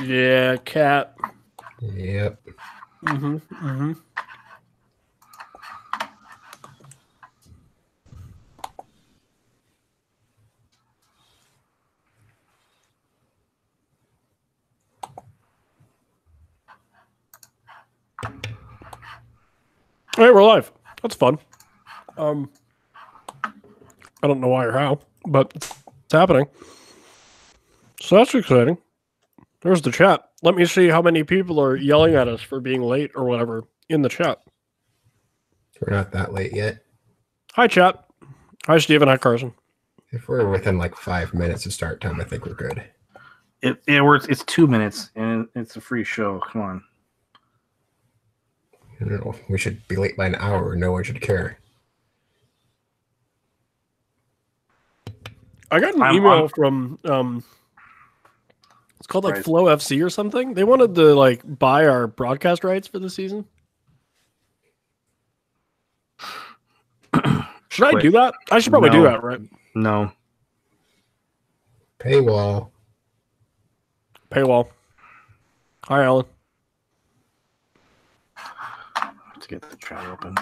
Yeah, cat. Yep. Mm-hmm. Mm-hmm. All right, we're live. That's fun. I don't know why or how, but it's happening. So that's exciting. There's the chat. Let me see how many people are yelling at us for being late or whatever in the chat. We're not that late yet. Hi, chat. Hi, Steven. Hi, Carson. If we're within like 5 minutes of start time, I think we're good. It's 2 minutes, and it's a free show. Come on. I don't know. We should be late by an hour. No one should care. I got an email from it's called like Right. Flow FC or something. They wanted to like buy our broadcast rights for the season. Should I do that? I should probably do that, right? No. Paywall. Paywall. Hi, Alan. Let's get the chat open.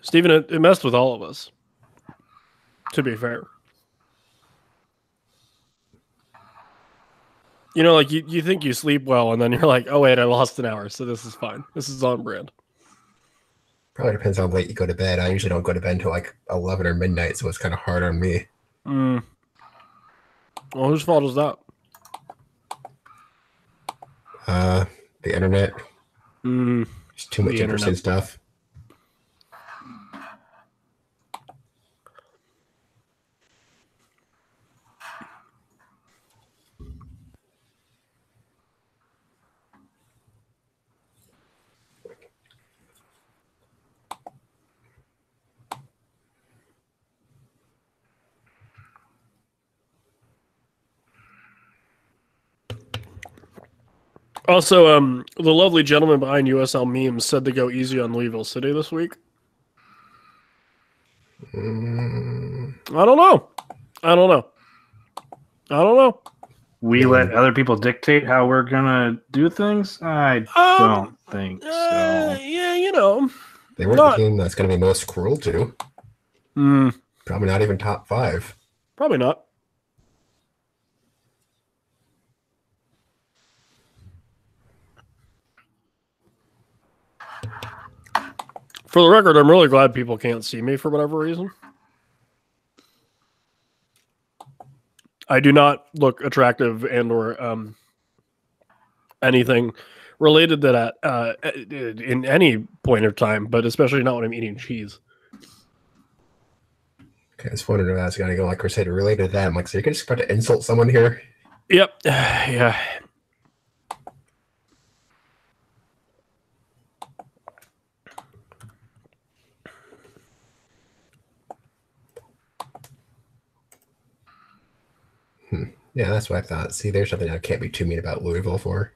Steven, it messed with all of us. To be fair. You know, like you think you sleep well, and then you're like, oh wait, I lost an hour, so this is fine. This is on brand. Probably depends how late you go to bed. I usually don't go to bed until like 11 or midnight, so it's kind of hard on me. Well, whose fault is that? The internet. There's too much interesting stuff. Also, the lovely gentleman behind USL Memes said to go easy on Louisville City this week. I don't know. We let other people dictate how we're gonna do things? I don't think so. Yeah, you know. They weren't the team that's going to be most cruel to. Probably not even top 5. Probably not. For the record, I'm really glad people can't see me for whatever reason. I do not look attractive and or anything related to that in any point of time, but especially not when I'm eating cheese. Okay, I just wondered if I was going to go like Crusader related to that. I'm like, so you're just about to insult someone here? Yep. Yeah. Yeah, that's what I thought. See, there's something I can't be too mean about Louisville for.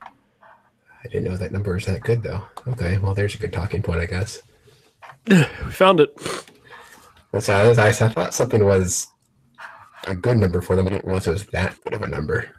I didn't know that number was that good, though. Okay, well, there's a good talking point, I guess. We found it. That's how I thought something was a good number for them. I didn't realize it was that good of a number.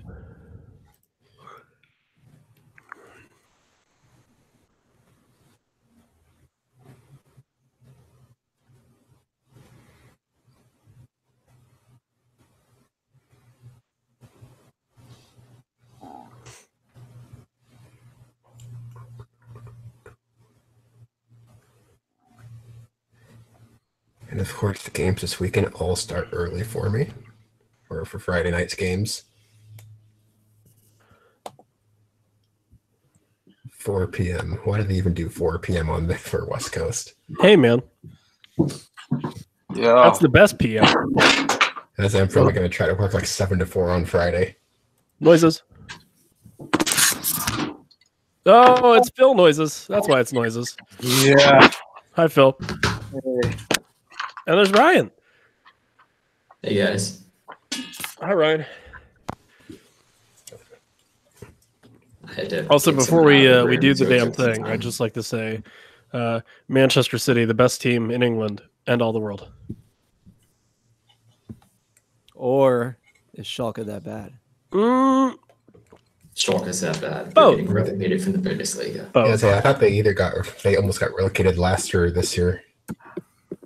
And of course, the games this weekend all start early for me, or for Friday night's games. 4 p.m. Why did they even do 4 p.m. for West Coast? Hey, man. Yeah. That's the best PM. As I'm probably going to try to work like 7 to 4 on Friday. Noises. Oh, it's Phil noises. That's why it's noises. Yeah. Hi, Phil. Hey. And there's Ryan. Hey guys. Hi, Ryan. I had to Also, get before someone out of we the do room, the so it damn took some thing, I'd time. just like to say, Manchester City, the best team in England and all the world. Or is Schalke that bad? Schalke is that bad. They're Both. getting relegated from the Bundesliga. Yeah, Both. so I thought they almost got relegated last year or this year.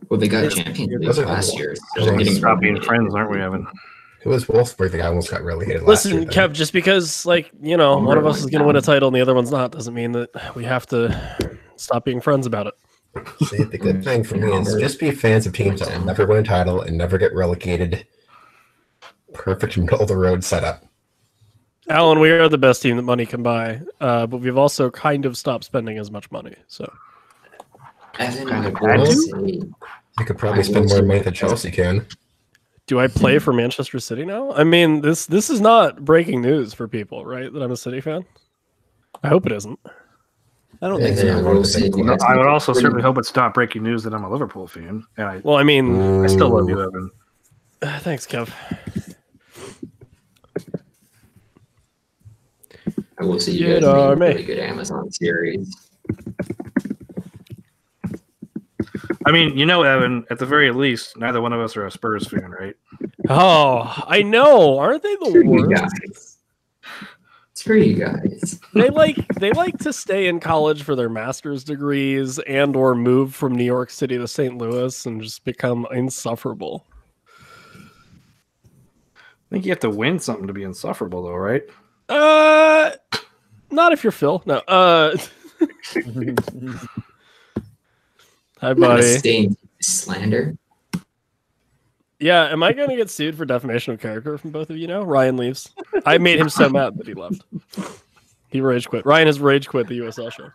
Well, they got Yes. Champions League Was it- last year, so was they're it- getting Stop being relegated. friends, aren't we, Evan? It was Wolfsburg that almost got relegated last Listen, year. then. Kev, just because, like, you know, one of us is going to win a title and the other one's not doesn't mean that we have to stop being friends about it. See, the good thing for me is just be fans of teams that will never win a title and never get relegated. Perfect middle of the road setup. Alan, we are the best team that money can buy, but we've also kind of stopped spending as much money. So Evan, Kind I of will had to. say, You could probably spend more money than Chelsea can. do I play for Manchester City now? I mean, this is not breaking news for people, right? That I'm a City fan. I hope it isn't. I don't Yeah, think Evan, so. I yeah. will say, you No, guys I would make a also pretty- certainly hope it's not breaking news that I'm a Liverpool fan. And Well, I mean, I still love you, Evan. thanks, Kev. I will say you Good guys made a army. really good Amazon series. I mean, you know, Evan, at the very least, neither one of us are a Spurs fan, right? Oh, I know. Aren't they the For you worst? guys. It's for you guys. They like to stay in college for their master's degrees and or move from New York City to St. Louis and just become insufferable. I think you have to win something to be insufferable, though, right? Not if you're Phil. No. Hi, I'm gonna buddy. stay in slander. Yeah, am I going to get sued for defamation of character from both of you now? Ryan leaves. I made him so mad that he left. He rage quit. Ryan has rage quit the USL show.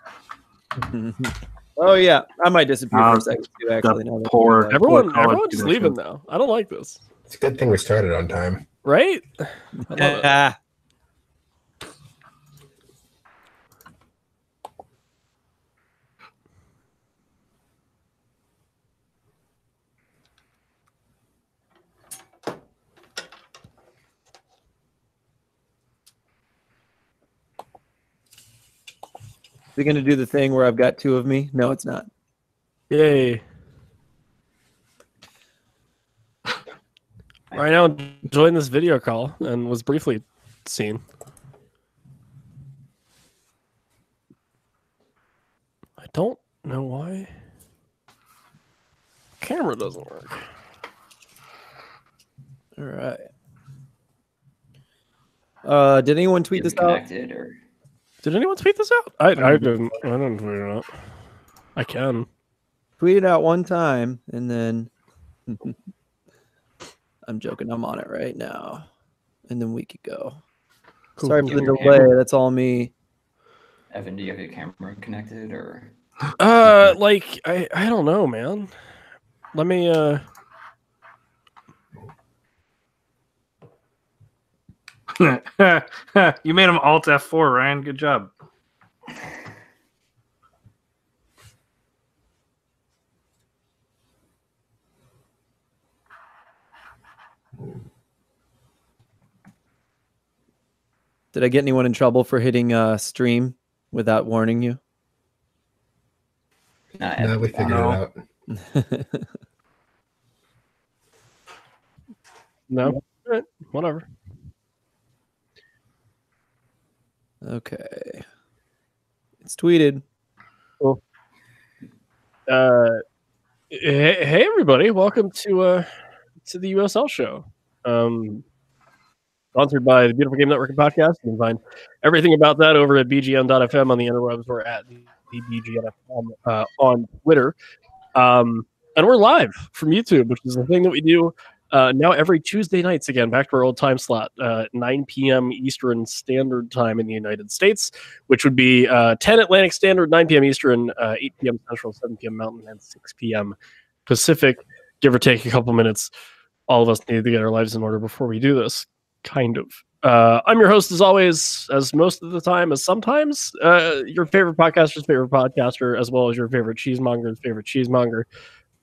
Oh yeah, I might disappear for Uh, a second too. Actually, now that poor- you say that. Everyone's connection. leaving now. I don't like this. It's a good thing we started on time. Right? I love it. Ah, is it going to do the thing where I've got two of me? No, it's not. Yay. Right now, joined this video call and was briefly seen. I don't know why. Camera doesn't work. All right. Did anyone tweet this out? Connected or Did anyone tweet this out? I didn't. I didn't tweet it out. I can. Tweet it out one time, and then I'm joking. I'm on it right now, and then we could go. Cool, Sorry cool, for the cool. delay. That's all me. Evan, do you have your camera connected or Like I don't know, man. Let me You made him Alt F4, Ryan. Good job. Did I get anyone in trouble for hitting stream without warning you? not Now we figured No. it out. no. Alright, whatever. Okay. It's tweeted. Hey everybody, welcome to the USL show. Sponsored by the Beautiful Game Network and Podcast. You can find everything about that over at bgn.fm on the interwebs or at the BGN.fm on Twitter. And we're live from YouTube, which is the thing that we do now every Tuesday nights again, back to our old time slot, 9 p.m. Eastern Standard Time in the United States, which would be 10 Atlantic Standard, 9 p.m. Eastern, 8 p.m. Central, 7 p.m. Mountain, and 6 p.m. Pacific, give or take a couple minutes. All of us need to get our lives in order before we do this. Kind of. I'm your host, as always, as most of the time, as sometimes, your favorite podcaster's favorite podcaster, as well as your favorite cheesemonger's favorite cheesemonger.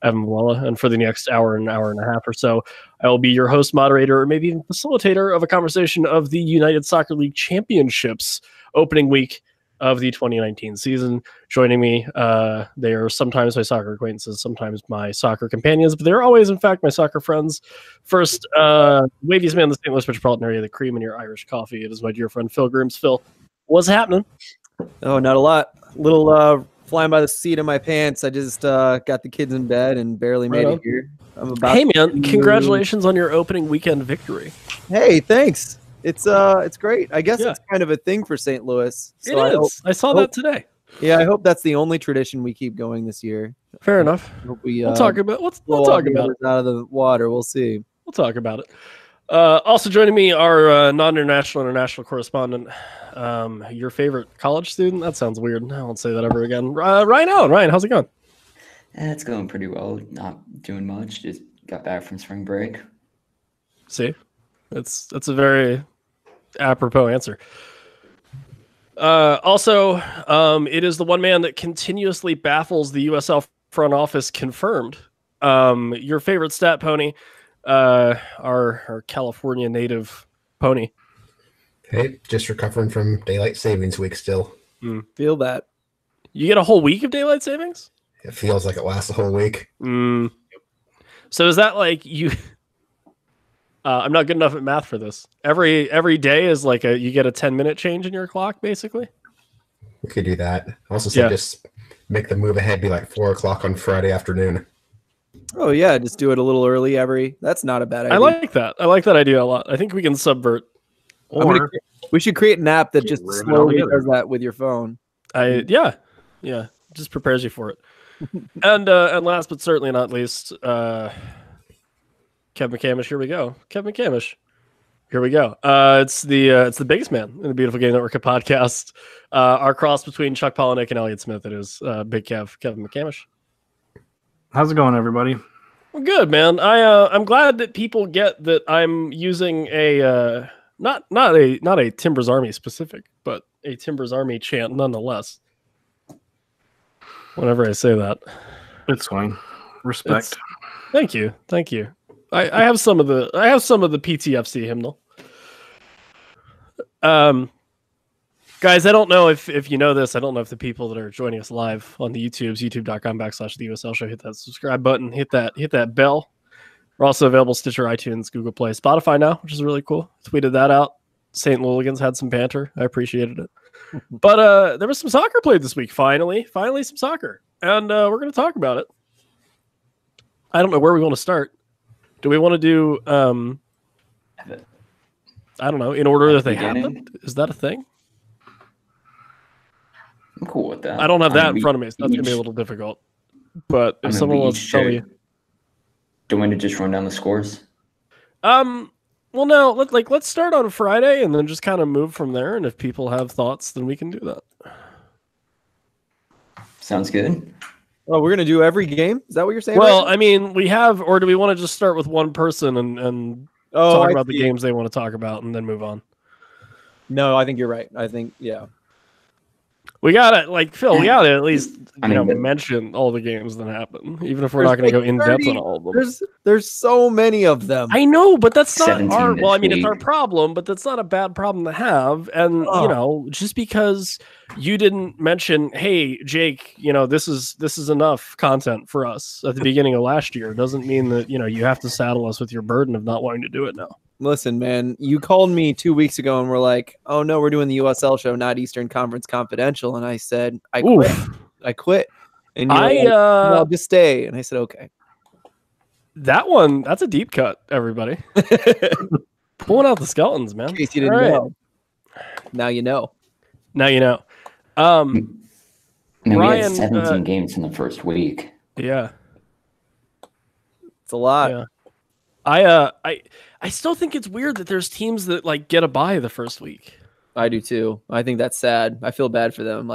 Evan Malala, and for the next hour and a half or so, I will be your host, moderator, or maybe even facilitator of a conversation of the United Soccer League Championships opening week of the 2019 season. Joining me, they are sometimes my soccer acquaintances, sometimes my soccer companions, but they're always, in fact, my soccer friends. First, waviest man in the St. Louis metropolitan area, the cream in your Irish coffee. It is my dear friend Phil Grooms. Phil, what's happening? Oh, not a lot. Little flying by the seat of my pants. I just got the kids in bed and barely made it here. I'm about. Hey man, congratulations on your opening weekend victory. Hey, thanks. It's great. I guess it's kind of a thing for St. Louis. So It is. I saw that today. Yeah, I hope that's the only tradition we keep going this year. Fair enough. Hope we We'll talk about. We'll talk about it. Out of the water. We'll see. We'll talk about it. Also joining me, our non-international international correspondent, your favorite college student. That sounds weird. I won't say that ever again. Ryan Allen. Ryan, how's it going? It's going pretty well. Not doing much. Just got back from spring break. See, that's a very apropos answer. Also, it is the one man that continuously baffles the USL front office. Confirmed. Your favorite stat pony, our California native pony. Hey, just recovering from daylight savings week still. Feel that. You get a whole week of daylight savings? It feels like it lasts a whole week. So is that like you? I'm not good enough at math for this. Every day is like you get a 10-minute change in your clock, basically. We could do that. Also, said just make the move ahead be like 4 o'clock on Friday afternoon. Oh yeah, just do it a little early That's not a bad idea. I like that. I like that idea a lot. I think we can subvert. We should create an app that just slowly does that with your phone. Yeah, just prepares you for it. and last but certainly not least, Kevin McCamish. Here we go. Kevin McCamish. Here we go. It's the biggest man in the Beautiful Game Network podcast. Our cross between Chuck Palahniuk and Elliot Smith. It is Big Kev, Kevin McCamish. How's it going, everybody? Well, good, man. I'm glad that people get that I'm using a not a Timbers Army specific, but a Timbers Army chant nonetheless. Whenever I say that, it's fine. Respect. Thank you. I have some of the PTFC hymnal. Guys, I don't know if you know this. I don't know if the people that are joining us live on the YouTubes, youtube.com/the USL Show, hit that subscribe button, hit that bell. We're also available Stitcher, iTunes, Google Play, Spotify now, which is really cool. Tweeted that out. St. Louligans had some banter. I appreciated it. But there was some soccer played this week. Finally some soccer, and we're going to talk about it. I don't know where we want to start. Do we want to do? I don't know. In order that they happened, is that a thing? I'm cool with that. I don't have that in front of me, so that's going to be a little difficult. But if someone wants to tell me, do you want to just run down the scores? Well, no. Let's start on Friday and then just kind of move from there. And if people have thoughts, then we can do that. Sounds good. Oh, we're gonna do every game? Is that what you're saying? Well, I mean, we have, or do we want to just start with one person and talk about the games they want to talk about and then move on? No, I think you're right. I think we gotta Phil. We gotta at least mention all the games that happen, even if we're not going to go in depth on all of them. There's so many of them. I know, but that's not our. Well, I mean, week. it's our problem, but that's not a bad problem to have. And just because you didn't mention, hey, Jake, this is enough content for us at the beginning of last year, doesn't mean that you have to saddle us with your burden of not wanting to do it now. Listen, man, you called me 2 weeks ago and we're like, oh no, we're doing the USL show, not Eastern Conference Confidential. And I said, I quit. And I'll just stay. And I said, okay. That's a deep cut, everybody. Pulling out the skeletons, man. In case you didn't know. Now you know. Ryan, we Ryan, had 17 games in the first week. Yeah. It's a lot. Yeah. I still think it's weird that there's teams that get a bye the first week. I do too. I think that's sad. I feel bad for them.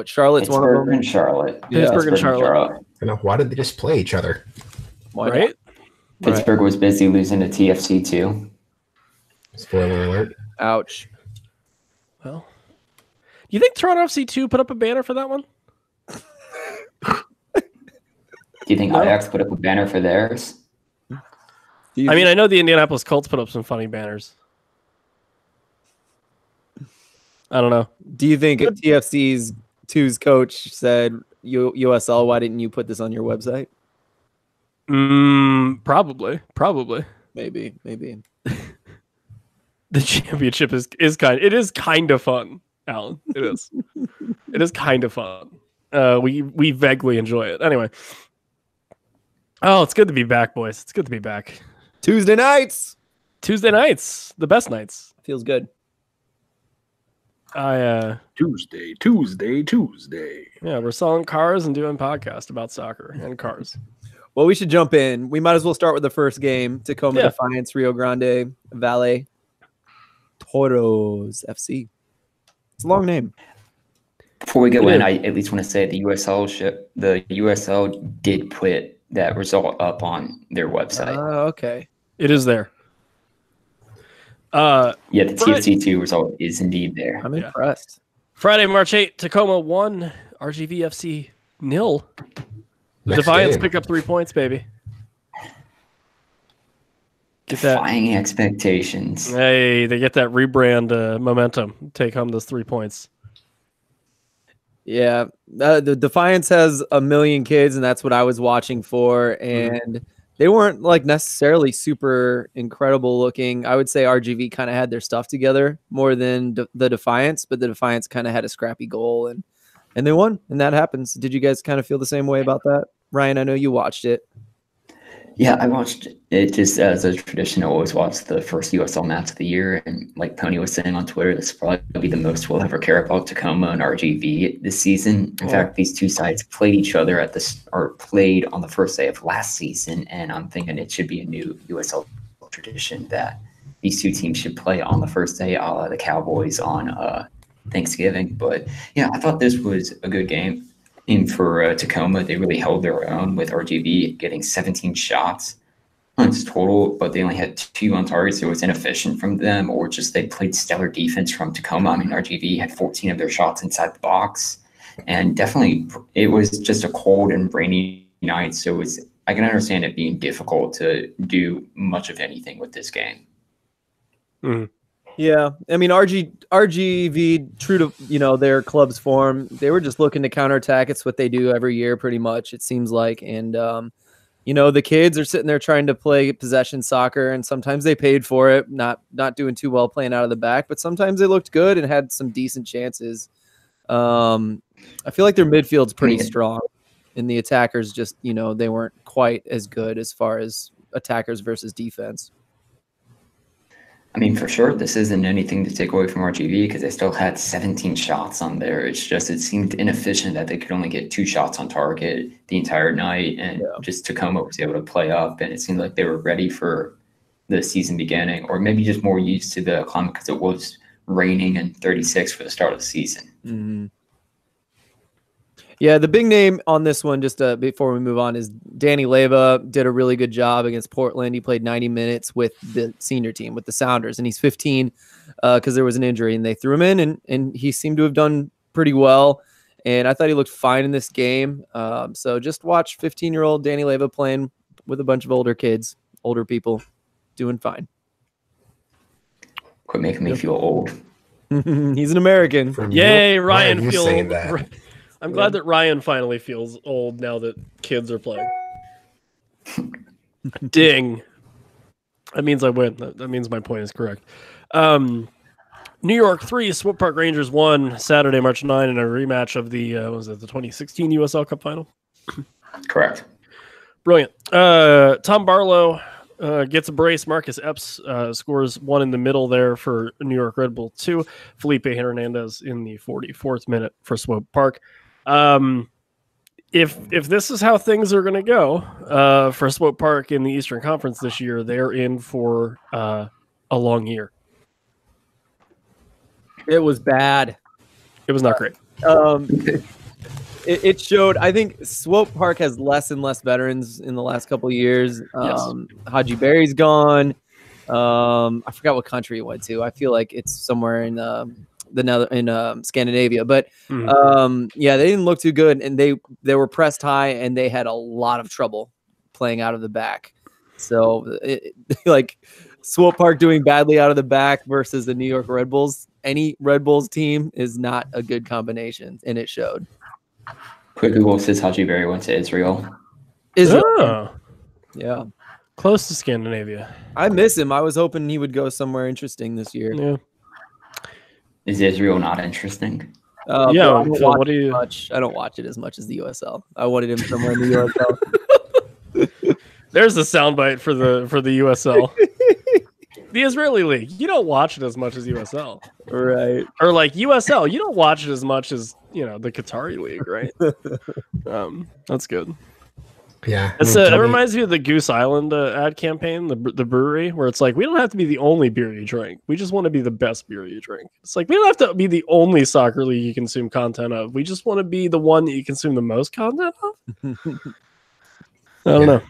Charlotte's one of them. And Charlotte. Pittsburgh and Charlotte. Why did they just play each other? Why right? Not? Pittsburgh was busy losing to TFC too. Spoiler alert. Ouch. Well, you think Toronto FC 2 put up a banner for that one? Do you think Ajax put up a banner for theirs? I mean, I know the Indianapolis Colts put up some funny banners. I don't know. Do you think TFC's 2's coach said, USL, why didn't you put this on your website? Probably. Maybe. The championship is kind of fun, Alan. It is. It is kind of fun. We vaguely enjoy it. Anyway. Oh, it's good to be back, boys. It's good to be back. Tuesday nights, the best nights. feels good. Tuesday. Yeah, we're selling cars and doing podcasts about soccer and cars. Well, we should jump in. We might as well start with the first game. Tacoma Defiance, Rio Grande Valley Toros FC. It's a long name. Before we go in, I at least want to say the USL did put that result up on their website. Okay. It is there. Yeah, the TFC2 result is indeed there. I'm impressed. Friday, March 8th, Tacoma 1, RGVFC 0. The Next Defiance game. pick up 3 points, baby. Get that. Defying expectations. Hey, they get that rebrand momentum. Take home those 3 points. Yeah, the Defiance has 1 million kids, and that's what I was watching for. And they weren't like necessarily super incredible looking. I would say RGV kind of had their stuff together more than the Defiance, but the Defiance kind of had a scrappy goal, and they won, and that happens. Did you guys kind of feel the same way about that, Ryan? I know you watched it. Yeah, I watched it just as a tradition. I always watch the first USL match of the year. And like Tony was saying on Twitter, this will probably be the most we'll ever care about Tacoma and RGV this season. In fact, these two sides played each other played on the first day of last season. And I'm thinking it should be a new USL tradition that these two teams should play on the first day, a la the Cowboys on Thanksgiving. But yeah, I thought this was a good game. And for Tacoma, they really held their own with RGV getting 17 shots on total, but they only had 2 on target, so it was inefficient from them, or just they played stellar defense from Tacoma. I mean, RGV had 14 of their shots inside the box, and definitely it was just a cold and rainy night, so I can understand it being difficult to do much of anything with this game. Mm-hmm. Yeah, I mean RGV, true to their club's form, they were just looking to counterattack. It's what they do every year, pretty much. It seems like, and the kids are sitting there trying to play possession soccer, and sometimes they paid for it, not doing too well playing out of the back, but sometimes they looked good and had some decent chances. I feel like their midfield's pretty strong, and the attackers just they weren't quite as good as far as attackers versus defense. I mean, for sure, this isn't anything to take away from RGV because they still had 17 shots on there. It's just, it seemed inefficient that they could only get 2 shots on target the entire night. And just Tacoma was able to play up. And it seemed like they were ready for the season beginning, or maybe just more used to the climate because it was raining and 36 for the start of the season. Mm-hmm. Yeah, the big name on this one, just before we move on, is Danny Leyva. Did a really good job against Portland. He played 90 minutes with the senior team, with the Sounders, and he's 15 because there was an injury, and they threw him in, and he seemed to have done pretty well. And I thought he looked fine in this game. So just watch 15-year-old Danny Leyva playing with a bunch of older people, doing fine. Quit making me feel old. He's an American. Yay, Ryan you feels. saying that. I'm glad that Ryan finally feels old now that kids are playing. Ding. That means I win. That means my point is correct. New York 3, Swope Park Rangers 1, Saturday, March 9, in a rematch of the the 2016 USL Cup final? Correct. Brilliant. Tom Barlow gets a brace. Marcus Epps scores 1 in the middle there for New York Red Bull 2. Felipe Hernandez in the 44th minute for Swope Park. If this is how things are going to go for Swope Park in the Eastern Conference this year, they're in for a long year. It was bad. It was not great. It showed. I think Swope Park has less and less veterans in the last couple of years. Yes. Haji Berry's gone. I forgot what country he went to. I feel like it's somewhere in Scandinavia. But yeah, they didn't look too good, and they were pressed high, and they had a lot of trouble playing out of the back. So like Swope Park doing badly out of the back versus the New York Red Bulls. Any Red Bulls team is not a good combination, and it showed. Quick Google says Haji Berry went to Israel. Oh, Yeah. close to Scandinavia. I miss him. I was hoping he would go somewhere interesting this year. Yeah. Is Israel not interesting? But Yeah, I don't Phil, watch what do you- it much. I don't watch it as much as the USL. I wanted him somewhere in the USL. There's a soundbite for the USL. The Israeli League. You don't watch it as much as USL. Right. Or like USL, you don't watch it as much as, the Qatari League, right? That's good. Yeah. It's, it reminds me of the Goose Island ad campaign, the brewery, where it's like, we don't have to be the only beer you drink. We just want to be the best beer you drink. It's like, we don't have to be the only soccer league you consume content of. We just want to be the one that you consume the most content of. I don't know.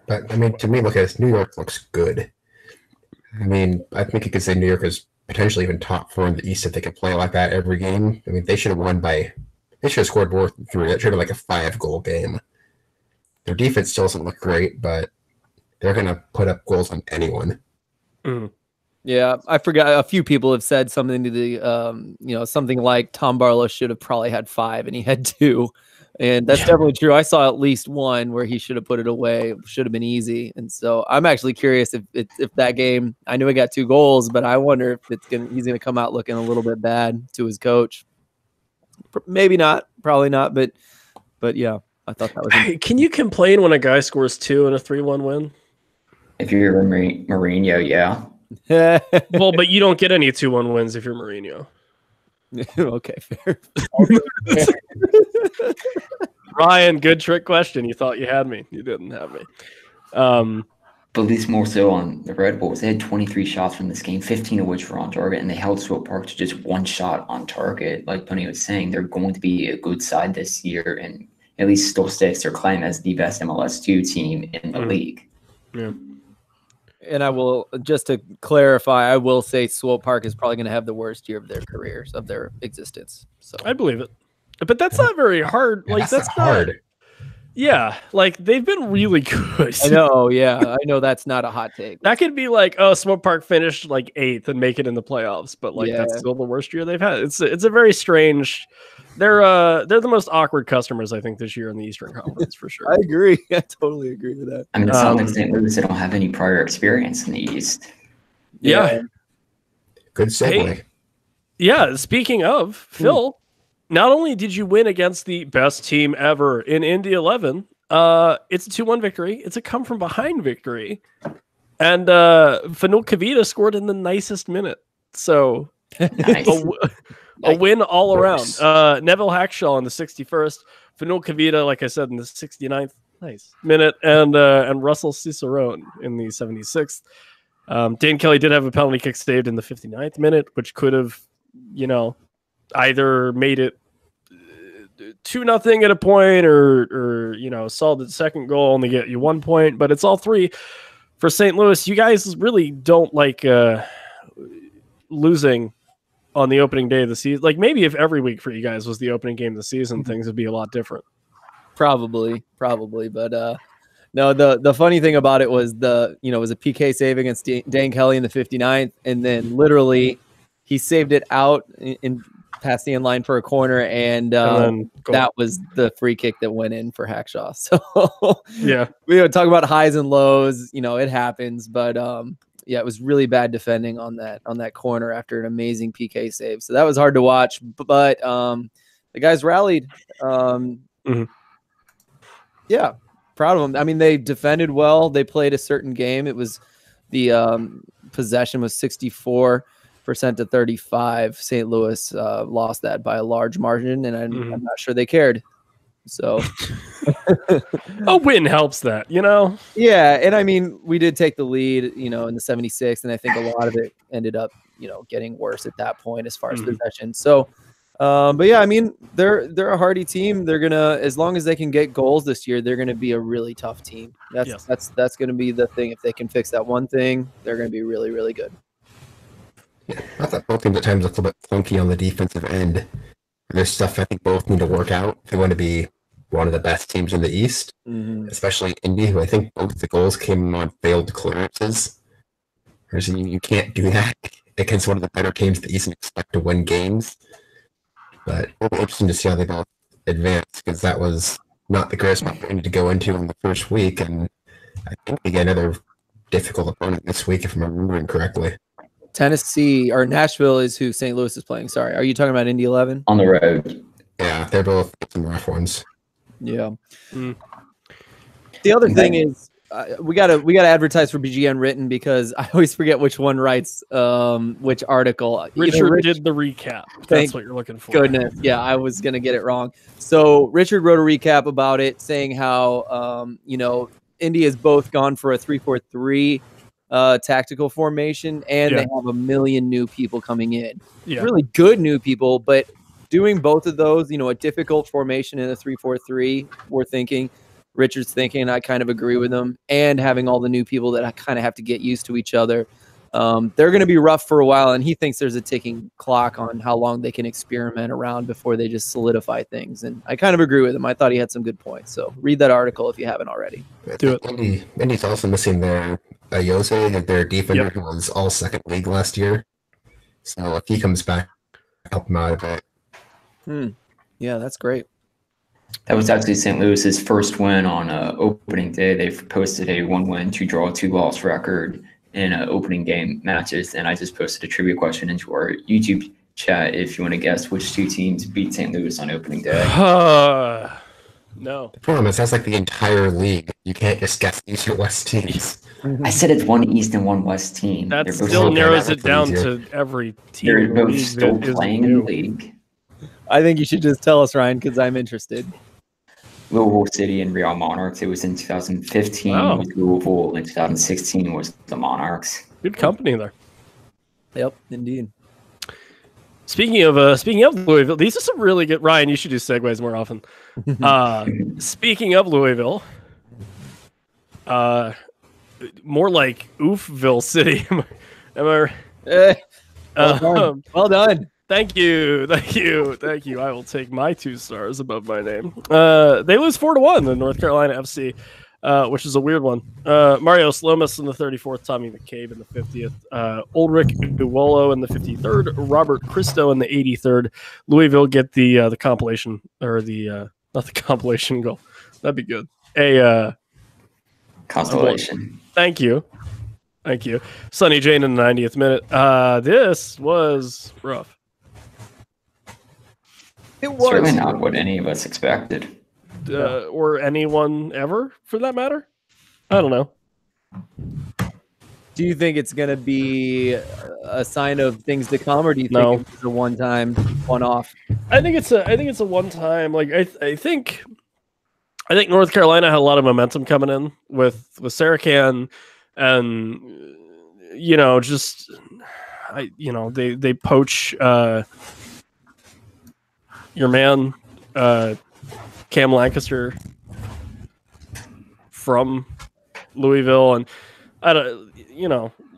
But I mean, to me, look at this. New York looks good. I mean, I think you could say New York is potentially even top 4 in the East if they could play like that every game. I mean, they should have won they should have scored more than 3. That should have like a 5-goal game. Their defense still doesn't look great, but they're going to put up goals on anyone. Yeah, I forgot. A few people have said something to the, something like Tom Barlow should have probably had 5 and he had 2. And that's definitely true. I saw at least one where he should have put it away. It should have been easy. And so I'm actually curious if that game, I knew he got 2 goals, but I wonder if he's going to come out looking a little bit bad to his coach. Maybe not, probably not. But yeah, I thought that was. Can you complain when a guy scores 2 in a 3-1 win? If you're Mourinho, yeah. Well, but you don't get any 2-1 wins if you're Mourinho. Okay, fair. Ryan, good trick question. You thought you had me. You didn't have me. But at least more so on the Red Bulls. They had 23 shots from this game, 15 of which were on target, and they held Swope Park to just 1 shot on target. Like Tony was saying, they're going to be a good side this year and at least still stakes their claim as the best MLS2 team in the league. Yeah. And I will, just to clarify, I will say Swope Park is probably going to have the worst year of their careers, of their existence. So I believe it. But that's not very hard. Yeah, Like that's that's not hard. Not, yeah, like they've been really good. I know, yeah, I know that's not a hot take. That could be like, oh, Swope Park finished like 8th and make it in the playoffs, but like that's still the worst year they've had. It's a very strange. They're the most awkward customers I think this year in the Eastern Conference for sure. I agree. I totally agree with that. I mean, it's not like St. Louis, they don't have any prior experience in the East. Yeah. Good segue. Hey, yeah. Speaking of Phil, not only did you win against the best team ever in Indy 11, it's a 2-1 victory. It's a come from behind victory, and Fanul Kavita scored in the nicest minute. So Nice. a win all around. Neville Hackshaw in the 61st, Fanul Kavita, like I said, in the 69th minute, and Russell Cicerone in the 76th. Dane Kelly did have a penalty kick saved in the 59th minute, which could have, either made it 2-0 at a point or saw the second goal only get you 1 point, but it's all 3 for St. Louis. You guys really don't like losing on the opening day of the season. Like maybe if every week for you guys was the opening game of the season, things would be a lot different. Probably, but no, the funny thing about it was it was a PK save against Dane Kelly in the 59th, and then literally he saved it out in past the end line for a corner, and that was the free kick that went in for Hackshaw. So yeah, we would talk about highs and lows. It happens, but yeah, it was really bad defending on that corner after an amazing PK save. So that was hard to watch, but the guys rallied. Yeah, proud of them. I mean, they defended well. They played a certain game. It was the possession was 64% to 35. St. Louis lost that by a large margin, and I'm not sure they cared. So a win helps that, Yeah, and I mean, we did take the lead, in the 76th, and I think a lot of it ended up, getting worse at that point as far as possession. So, but yeah, I mean, they're a hardy team. They're gonna, as long as they can get goals this year, they're gonna be a really tough team. That's gonna be the thing. If they can fix that one thing, they're gonna be really, really good. Yeah, I thought both teams at times looked a little bit clunky on the defensive end. There's stuff I think both need to work out if they want to be one of the best teams in the East, especially Indy, who I think both the goals came on failed clearances. You can't do that against one of the better teams in the East and expect to win games. But it'll be interesting to see how they both advance, because that was not the greatest opportunity to go into in the first week, and I think we get another difficult opponent this week, if I'm remembering correctly. Tennessee or Nashville is who St. Louis is playing. Sorry, are you talking about Indy 11? On the road. Yeah, they're both some rough ones. Yeah. The other thing is we gotta advertise for BGN Written, because I always forget which one writes which article. Richard did the recap. That's what you're looking for. Goodness, yeah, I was gonna get it wrong. So Richard wrote a recap about it, saying how Indy has both gone for a 3-4-3 tactical formation, and they have a million new people coming in. Yeah. Really good new people, but doing both of those, a difficult formation in a 3-4-3, Richard's thinking, and I kind of agree with him, and having all the new people that I kind of have to get used to each other. They're going to be rough for a while, and he thinks there's a ticking clock on how long they can experiment around before they just solidify things. And I kind of agree with him. I thought he had some good points. So read that article if you haven't already. Do it. Indy's also missing their Ayose, their defender, who was all second league last year. So if he comes back, help him out a bit. Yeah, that's great. That was actually St. Louis's first win on opening day. They've posted a 1-win, 2-draw, 2-loss record in opening game matches. And I just posted a trivia question into our YouTube chat if you want to guess which two teams beat St. Louis on opening day. No. The problem is that's like the entire league. You can't just guess East or West teams. I said it's one East and one West team. That still narrows it down to every team. They're both still playing in the league. I think you should just tell us, Ryan, because I'm interested. Louisville City and Real Monarchs. It was in 2015 with Louisville. In 2016 was the Monarchs. Good company there. Yep, indeed. Speaking of Louisville, these are some really good. Ryan, you should do segues more often. Speaking of Louisville, more like Oofville City. Am I? Well done. Thank you. I will take my 2 stars above my name. They lose 4-1 to North Carolina FC, which is a weird one. Mario Slomas in the 34th, Tommy McCabe in the 50th, Ulrich Uwolo in the 53rd, Robert Christo in the 83rd. Louisville get the compilation, or the not the compilation goal. That'd be good. Constellation. Thank you. Sonny Jane in the 90th minute. This was rough. It was certainly not what any of us expected. Or anyone ever, for that matter. I don't know. Do you think it's going to be a sign of things to come, or do you think it's a one-time, one-off? I think it's a one-time. Like I think North Carolina had a lot of momentum coming in with Sarakan, and they poach your man Cam Lancaster from Louisville, and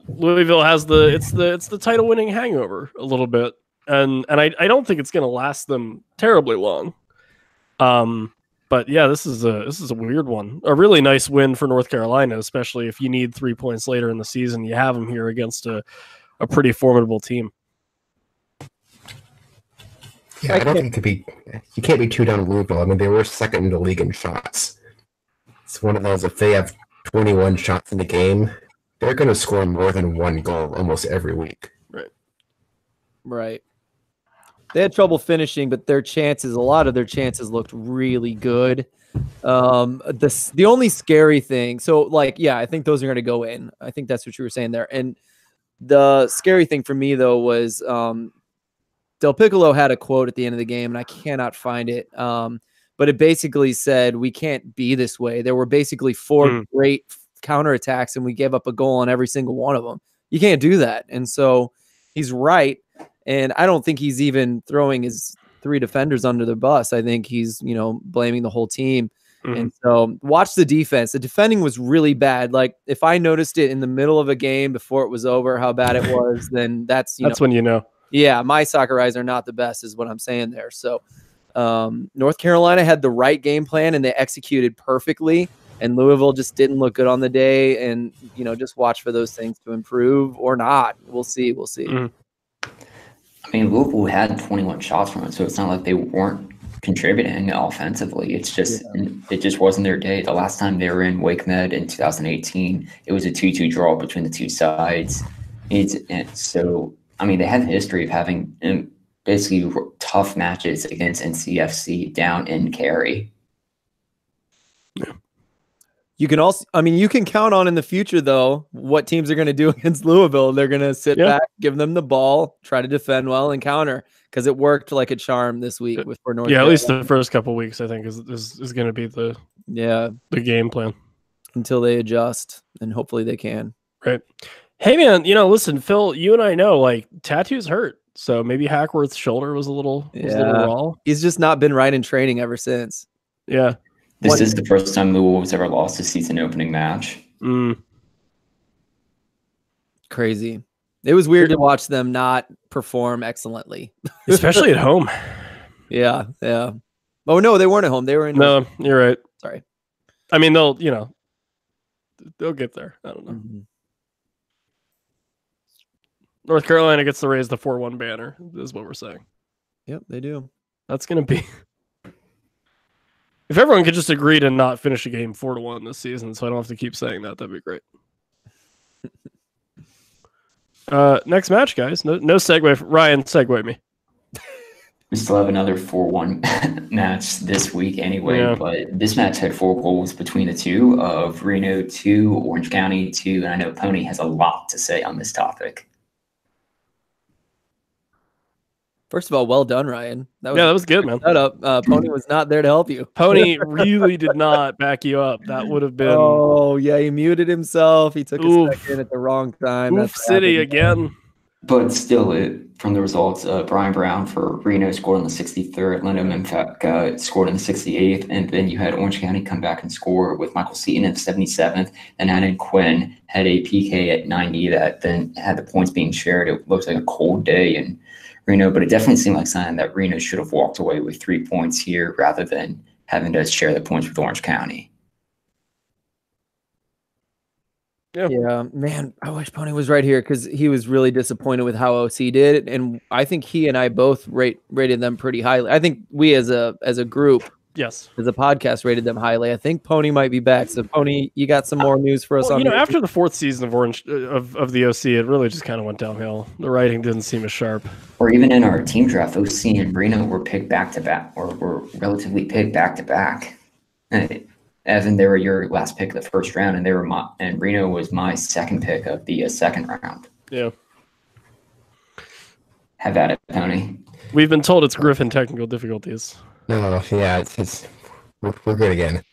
Louisville has the title winning hangover a little bit, and I don't think it's going to last them terribly long. But yeah, this is a weird one. A really nice win for North Carolina, especially if you need 3 points later in the season. You have them here against a pretty formidable team. Yeah, I don't think you can't be too down on Louisville. I mean, they were second in the league in shots. It's one of those, if they have 21 shots in the game, they're going to score more than 1 goal almost every week. Right. They had trouble finishing, but a lot of their chances looked really good. The only scary thing, I think those are going to go in. I think that's what you were saying there. And the scary thing for me, though, was Del Piccolo had a quote at the end of the game, and I cannot find it. But it basically said, we can't be this way. There were basically 4 great counterattacks, and we gave up a goal on every single one of them. You can't do that. And so he's right. And I don't think he's even throwing his 3 defenders under the bus. I think he's, blaming the whole team. And so watch the defense. The defending was really bad. Like if I noticed it in the middle of a game before it was over, how bad it was, then that's when you know. Yeah, my soccer eyes are not the best, is what I'm saying there. So North Carolina had the right game plan and they executed perfectly. And Louisville just didn't look good on the day. And just watch for those things to improve or not. We'll see. I mean, Louisville had 21 shots from it, so it's not like they weren't contributing offensively. It's just it just wasn't their day. The last time they were in Wake Med in 2018, it was a 2-2 draw between the two sides. And so, I mean, they have a history of having basically tough matches against NCFC down in Cary. Yeah. You can also, you can count on in the future, though, what teams are going to do against Louisville. They're going to sit back, give them the ball, try to defend well, and counter, because it worked like a charm this week for North Carolina. At least the first couple of weeks, I think, is going to be the game plan until they adjust, and hopefully they can. Right. Hey, man, listen, Phil, you and I know, like, tattoos hurt. So maybe Hackworth's shoulder was a little raw. He's just not been right in training ever since. Yeah. This is the first time the Wolves ever lost a season opening match. Crazy. It was weird to watch them not perform excellently. Especially at home. Yeah. Oh, no, they weren't at home. They were in. No, you're right. Sorry. I mean, they'll get there. I don't know. Mm-hmm. North Carolina gets to raise the 4-1 banner, is what we're saying. Yep, they do. That's going to be... If everyone could just agree to not finish a game 4-1 this season, so I don't have to keep saying that, that'd be great. Next match, guys. No segue. Ryan, segue me. We still have another 4-1 match this week anyway, but this match had 4 goals between the two, of Reno 2, Orange County 2, and I know Pony has a lot to say on this topic. First of all, well done, Ryan. That was good, man. Shut up. Pony was not there to help you. Pony really did not back you up. That would have been... Oh, yeah, he muted himself. He took a second at the wrong time. Oof City again. But still, from the results, Brian Brown for Reno scored on the 63rd, Lando Memphek scored on the 68th, and then you had Orange County come back and score with Michael Seaton at the 77th, and Adam Quinn had a PK at 90 that then had the points being shared. It looks like a cold day in Reno, but it definitely seemed like something that Reno should have walked away with 3 points here rather than having to share the points with Orange County. Yeah, man, I wish Pony was right here because he was really disappointed with how OC did, and I think he and I both rated them pretty highly. I think we as a group, as a podcast, rated them highly. I think Pony might be back. So Pony, you got some more news for us on? After the 4th season of of the OC, it really just kind of went downhill. The writing didn't seem as sharp. Or even in our team draft, OC and Reno were picked back to back, or were relatively picked back to back. Evan, they were your last pick of the first round, and Reno was my second pick of the second round. Yeah. Have at it, Tony. We've been told it's Griffin technical difficulties. No, yeah, we're good again.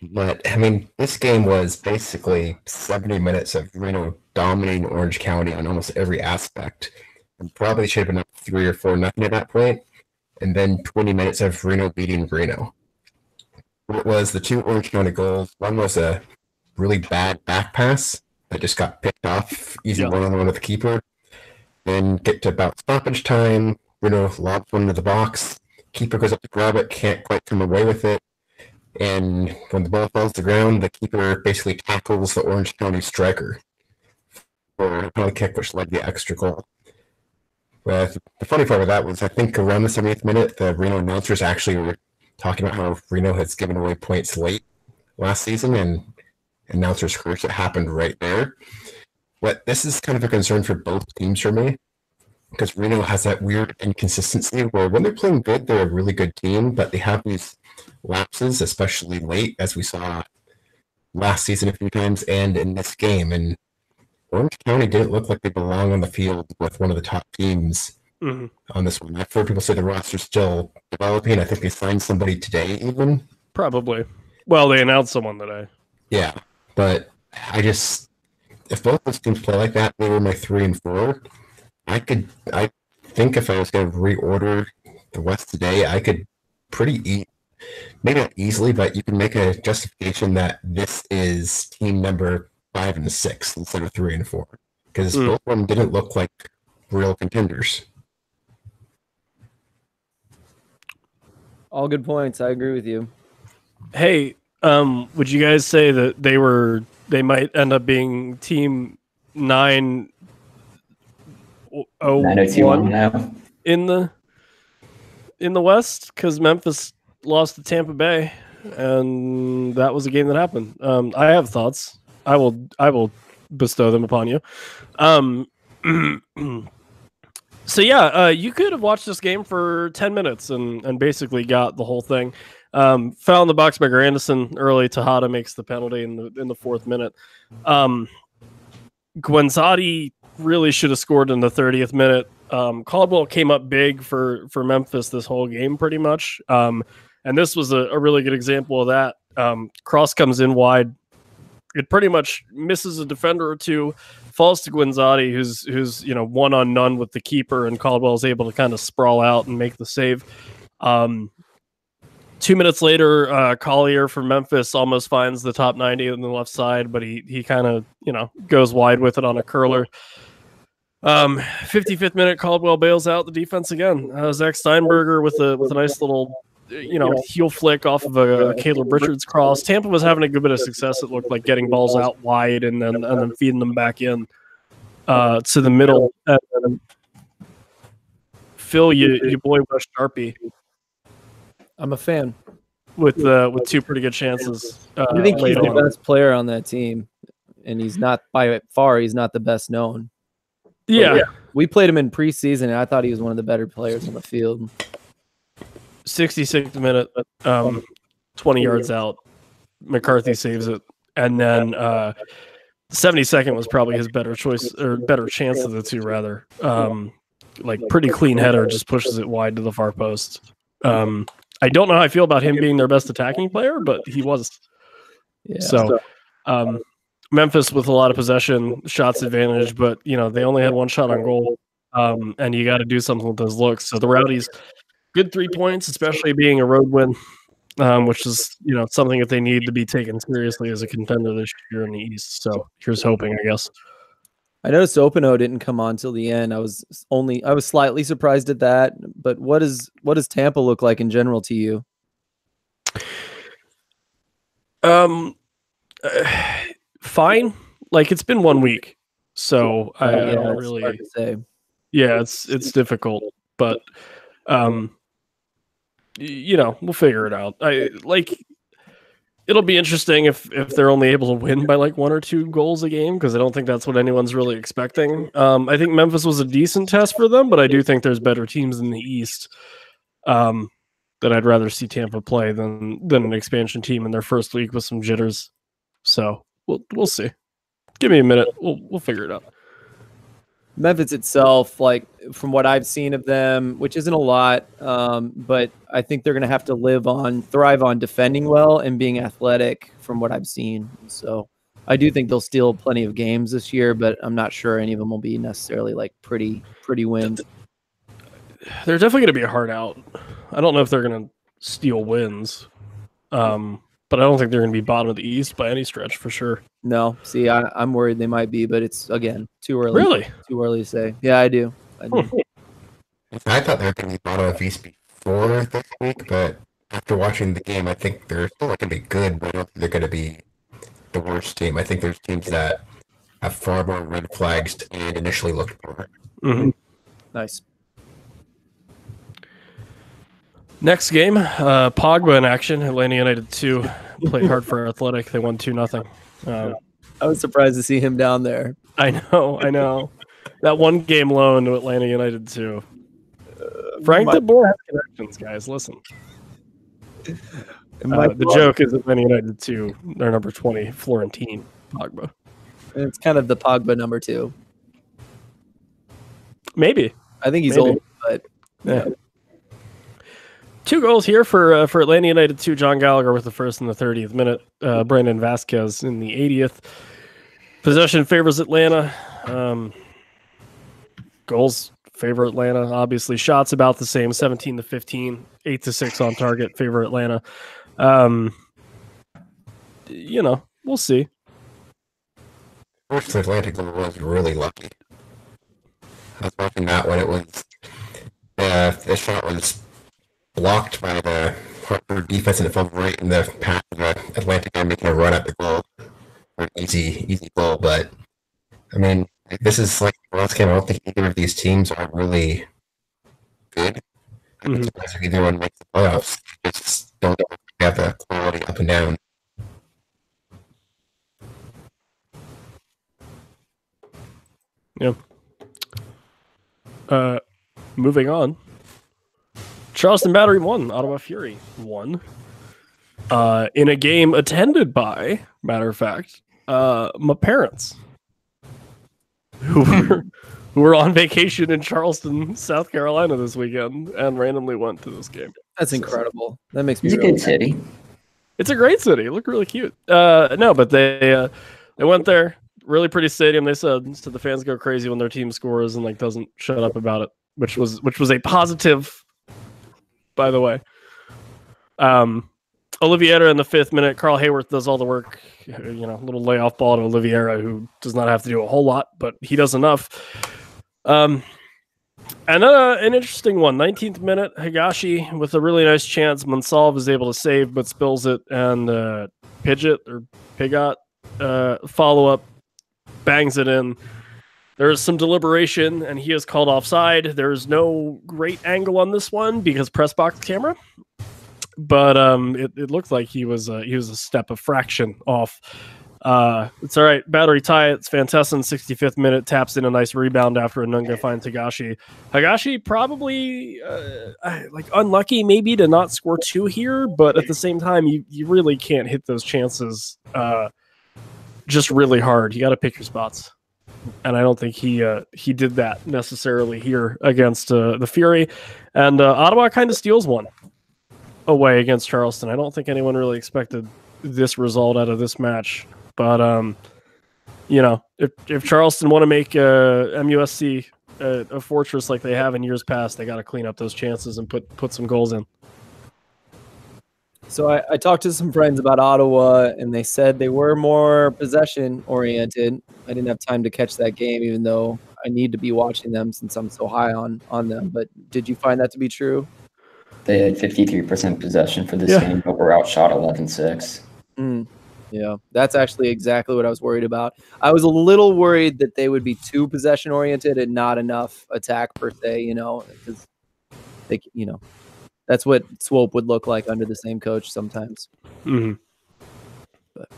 But I mean, this game was basically 70 minutes of Reno dominating Orange County on almost every aspect, and probably should have been up 3 or 4-0 at that point, and then 20 minutes of Reno beating Reno. It was the 2 Orange County goals. One was a really bad back pass that just got picked off, easy one-on-one with the keeper. Then get to about stoppage time, Reno lobs one into the box. Keeper goes up to grab it, can't quite come away with it. And when the ball falls to the ground, the keeper basically tackles the Orange County striker for a penalty kick, which led to the extra goal. But the funny part of that was, I think around the 70th minute, the Reno announcers actually were talking about how Reno has given away points late last season, and announcers curse it happened right there. But this is kind of a concern for both teams for me, because Reno has that weird inconsistency where when they're playing good, they're a really good team, but they have these lapses, especially late, as we saw last season a few times and in this game. And Orange County didn't look like they belong on the field with one of the top teams on this one. I've heard people say the roster's still developing. I think they signed somebody today even. Probably. Well, they announced someone today. Yeah, but if both those teams play like that, they were my 3 and 4. I think if I was going to reorder the West today, I could pretty maybe not easily, but you can make a justification that this is team number 5 and 6 instead of 3 and 4, because both of them didn't look like real contenders. All good points. I agree with you. Hey, would you guys say that they might end up being team 9-0-1 now. in the West? Because Memphis lost to Tampa Bay, and that was a game that happened. I have thoughts. I will bestow them upon you. So yeah, you could have watched this game for 10 minutes and basically got the whole thing. Foul in the box by Anderson early. Tejada makes the penalty in the 4th minute. Guenzati really should have scored in the 30th minute. Caldwell came up big for Memphis this whole game, pretty much. And this was a really good example of that. Cross comes in wide. It pretty much misses a defender or two, falls to Guenzati, who's 1-on-none with the keeper, and Caldwell is able to kind of sprawl out and make the save. 2 minutes later, Collier from Memphis almost finds the top 90 on the left side, but he kind of goes wide with it on a curler. 55th minute, Caldwell bails out the defense again. Zach Steinberger with a nice little heel flick off of a Caleb Richards cross. Tampa was having a good bit of success. It looked like getting balls out wide and then feeding them back in to the middle. Phil, you boy Wes Sharpie. I'm a fan. With 2 pretty good chances. I think he's the best player on that team, and he's not by far. He's not the best known. Yeah. We played him in preseason, and I thought he was one of the better players on the field. 66th minute, 20 yards out. McCarthy saves it, and then 72nd was probably his better choice or better chance of the two, rather. Pretty clean header, just pushes it wide to the far post. I don't know how I feel about him being their best attacking player, but he was. Yeah. So, Memphis with a lot of possession, shots advantage, but they only had 1 shot on goal, and you got to do something with those looks. So the Rowdies, good 3 points, especially being a road win, which is something that they need to be taken seriously as a contender this year in the East. So here's hoping, I guess. I noticed Openo didn't come on till the end. I was slightly surprised at that. But what does Tampa look like in general to you? Fine. Like, it's been 1 week, so I don't really hard to say. Yeah, it's difficult, but we'll figure it out. It'll be interesting if they're only able to win by 1 or 2 goals a game, because I don't think that's what anyone's really expecting. I think Memphis was a decent test for them, but I do think there's better teams in the East that I'd rather see Tampa play than an expansion team in their first week with some jitters. So we'll see. Give me a minute. We'll figure it out. Memphis itself, from what I've seen of them, which isn't a lot, but I think they're going to have to thrive on defending well and being athletic from what I've seen. So I do think they'll steal plenty of games this year, but I'm not sure any of them will be necessarily pretty wins. They're definitely going to be a hard out. I don't know if they're going to steal wins, but I don't think they're going to be bottom of the East by any stretch for sure. No, see, I'm worried they might be, but it's, again, too early. Really? Too early to say. Yeah, I do. I thought they were going to be bottom of East before this week, but after watching the game, I think they're still going to be good, but I don't think they're going to be the worst team. I think there's teams that have far more red flags and initially looked for. Mm-hmm. Nice. Next game, Pogba in action. Atlanta United 2 played hard for Athletic. They won 2-0. I was surprised to see him down there. I know. That 1 game loan to Atlanta United 2. Frank de Boer has connections, guys. Listen. The joke is Atlanta United 2, their number 20, Florentine Pogba. It's kind of the Pogba number 2. Maybe. I think he's old, but yeah. 2 goals here for Atlanta United 2. John Gallagher with the first in the 30th minute. Brandon Vasquez in the 80th. Possession favors Atlanta. Goals Favor Atlanta. Obviously, shots about the same, 17-15, 8-6 on target. Favor Atlanta. We'll see. First, the Atlantic was really lucky. I was watching that when it was the shot was blocked by the Hartford defense and it fell right in the path of the Atlantic guy making a run at the goal. An easy goal, but I mean, this is like the last game. I don't think either of these teams are really good. I'm surprised if either one makes the playoffs. They just don't have the quality up and down. Yeah. Moving on. Charleston Battery won. Ottawa Fury won. In a game attended by, matter of fact, my parents, who were on vacation in Charleston, South Carolina this weekend, and randomly went to this game. That's incredible. That makes me It's a really good city. It's a great city. It looked really cute. No, but they went there. Really pretty stadium. They said the fans go crazy when their team scores and like doesn't shut up about it, which was a positive, by the way. Oliveira in the 5th minute. Carl Hayworth does all the work. Little layoff ball to Oliveira, who does not have to do a whole lot, but he does enough. And then an interesting one. 19th minute. Higashi with a really nice chance. Monsalve is able to save, but spills it, and Pigot follow up. Bangs it in. There is some deliberation, and he is called offside. There is no great angle on this one because press box camera, but it looked like he was a step, a fraction off. It's all right. Battery tie. It's Fantessen, 65th minute, taps in a nice rebound after Anunga finds Higashi. Higashi probably unlucky maybe to not score 2 here, but at the same time, you really can't hit those chances just really hard. You got to pick your spots, and I don't think he did that necessarily here against the Fury. And Ottawa kind of steals one away against Charleston. I don't think anyone really expected this result out of this match, but if Charleston want to make MUSC a fortress like they have in years past, they got to clean up those chances and put some goals in. So I talked to some friends about Ottawa, and they said they were more possession-oriented. I didn't have time to catch that game, even though I need to be watching them since I'm so high on them. But did you find that to be true? They had 53% possession for this game, but were outshot 11-6. Yeah, that's actually exactly what I was worried about. I was a little worried that they would be too possession-oriented and not enough attack per se, because they, that's what Swope would look like under the same coach sometimes. But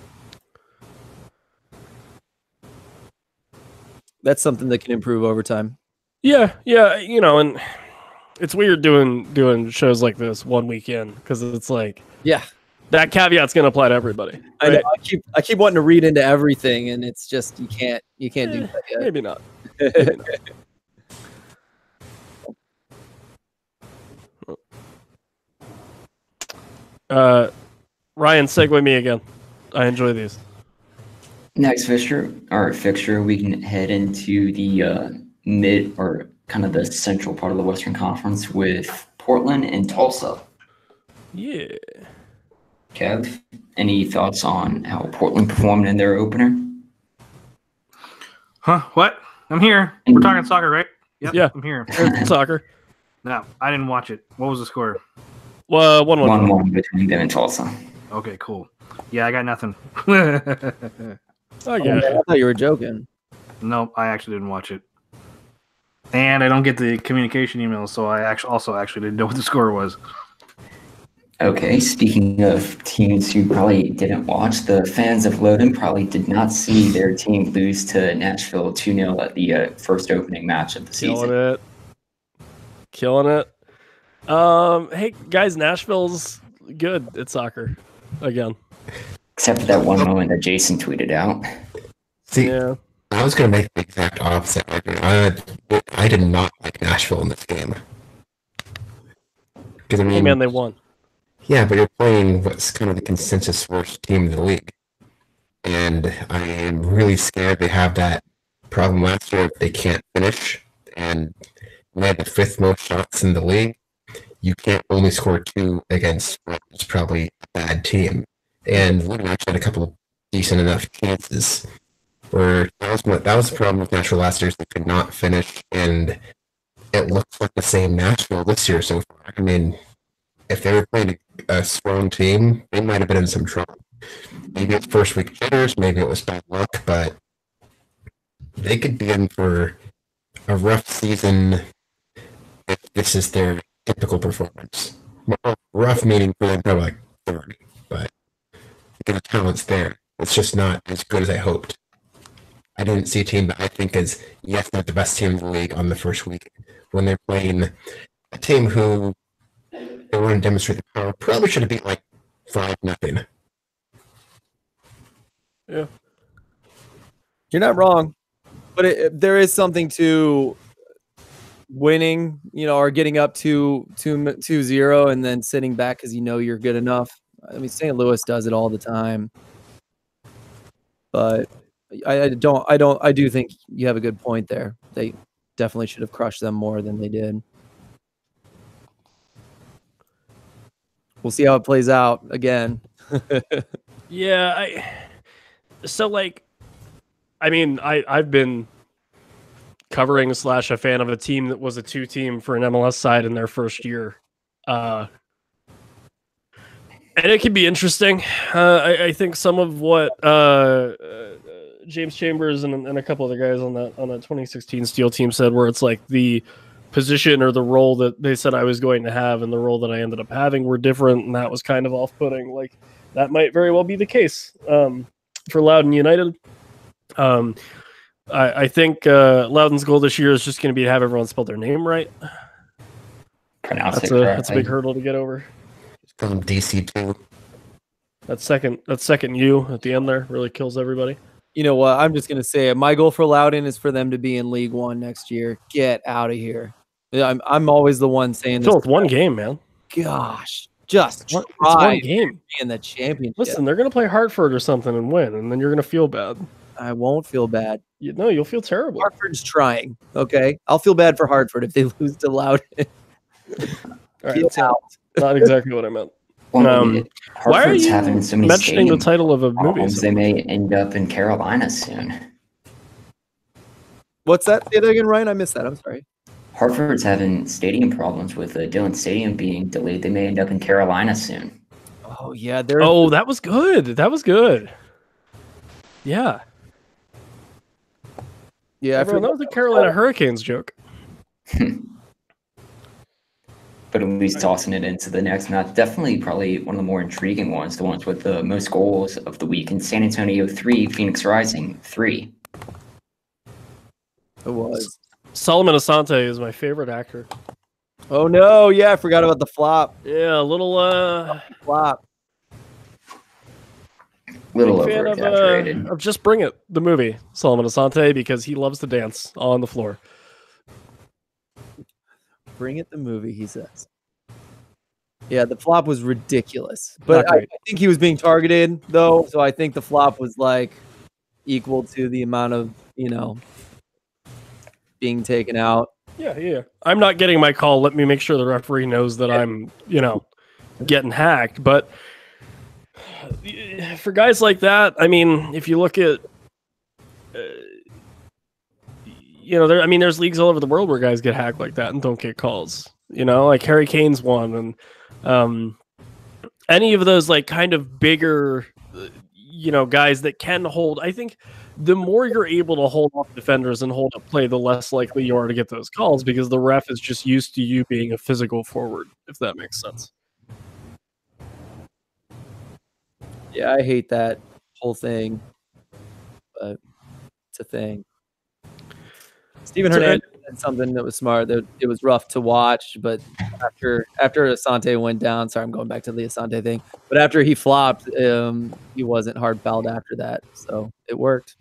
that's something that can improve over time. Yeah, and it's weird doing shows like this one weekend because it's like, that caveat's going to apply to everybody. Right? I know. I keep wanting to read into everything, and it's just you can't do that yet. Maybe not. Ryan, segue me again. I enjoy these. Next fixture, we can head into the mid or kind of the central part of the Western Conference with Portland and Tulsa. Yeah. Kev, any thoughts on how Portland performed in their opener? Huh? What? I'm here. We're talking soccer, right? Yep, yeah, I'm here. Soccer. No, I didn't watch it. What was the score? Well, 1-1. 1-1 between them and Tulsa. Okay, cool. Yeah, I got nothing. I thought you were joking. No, I actually didn't watch it. And I don't get the communication emails, so I actually didn't know what the score was. Okay, speaking of teams who probably didn't watch, the fans of Loudoun probably did not see their team lose to Nashville 2-0 at the first opening match of the season. Killing it. Hey, guys, Nashville's good at soccer again. Except for that one moment that Jason tweeted out. See, I was going to make the exact opposite. I did not like Nashville in this game. Because, I mean, hey, man, they won. Yeah, but you're playing what's kind of the consensus worst team in the league. And I am really scared they have that problem last year. They can't finish. And when they had the 5th most shots in the league, you can't only score 2 against what's probably a bad team. And Luton actually had a couple of decent enough chances where that was the problem with Nashville last year. They could not finish, and it looks like the same Nashville this year so far. I mean, if they were playing a strong team, they might have been in some trouble. Maybe it's first week jitters, maybe it was bad luck, but they could be in for a rough season if this is their typical performance. Well, rough meaning for them probably like 30, but the talent's there. It's just not as good as I hoped. I didn't see a team that I think is, yes, they're the best team in the league on the first week. When they're playing a team who they want to demonstrate the power, probably should have beat like 5-0. Yeah. You're not wrong, but there is something to winning, or getting up to 2-0 and then sitting back because you're good enough. I mean, St. Louis does it all the time, but I do think you have a good point there. They definitely should have crushed them more than they did. We'll see how it plays out again. Yeah, I've been covering / a fan of a team that was a 2-team for an MLS side in their first year. And it can be interesting. I think some of what James Chambers and a couple other guys on that 2016 Steel team said, where it's like the position or the role that they said I was going to have and the role that I ended up having were different, and that was kind of off-putting. Like, that might very well be the case for Loudoun United. I think Loudoun's goal this year is just going to be to have everyone spell their name right. That's a big hurdle to get over. From DC2. That second U at the end there really kills everybody. You know what? I'm just going to say it. My goal for Loudoun is for them to be in League One next year. Get out of here. I'm always the one saying this. Still, it's one game, man. Gosh, just it's one game in the championship. Listen, they're going to play Hartford or something and win, and then you're going to feel bad. I won't feel bad. You'll feel terrible. Hartford's trying. Okay, I'll feel bad for Hartford if they lose to Loudoun. All right, that's not exactly what I meant. Why are you having so many mentioning the title of a movie? They may end up in Carolina soon. What's that? Say that again, Ryan. I missed that. I'm sorry. Hartford's having stadium problems with Dillon Stadium being delayed. They may end up in Carolina soon. Oh yeah, that was good. That was good. Yeah. Yeah, everyone, that was a Carolina Hurricanes joke. But at least tossing it into the next match, definitely probably one of the more intriguing ones, the ones with the most goals of the week. In San Antonio 3, Phoenix Rising 3. It was. Solomon Asante is my favorite actor. Oh no, yeah, I forgot about the flop. Yeah, a little flop. Little over exaggerated. Of Just Bring It, the movie, Solomon Asante, because he loves to dance on the floor. Bring It, the movie, he says. Yeah, the flop was ridiculous. But I think he was being targeted, though. So I think the flop was like equal to the amount of, being taken out. Yeah. I'm not getting my call. Let me make sure the referee knows that I'm, getting hacked. But for guys like that, I mean, if you look at, there's leagues all over the world where guys get hacked like that and don't get calls. Like Harry Kane's one, and any of those like kind of bigger, guys that can hold. I think the more you're able to hold off defenders and hold up play, the less likely you are to get those calls because the ref is just used to you being a physical forward, if that makes sense. Yeah, I hate that whole thing, but it's a thing. Steven Hernandez said something that was smart. That it was rough to watch, but after Asante went down, sorry, I'm going back to the Asante thing. But after he flopped, he wasn't hard fouled after that, so it worked.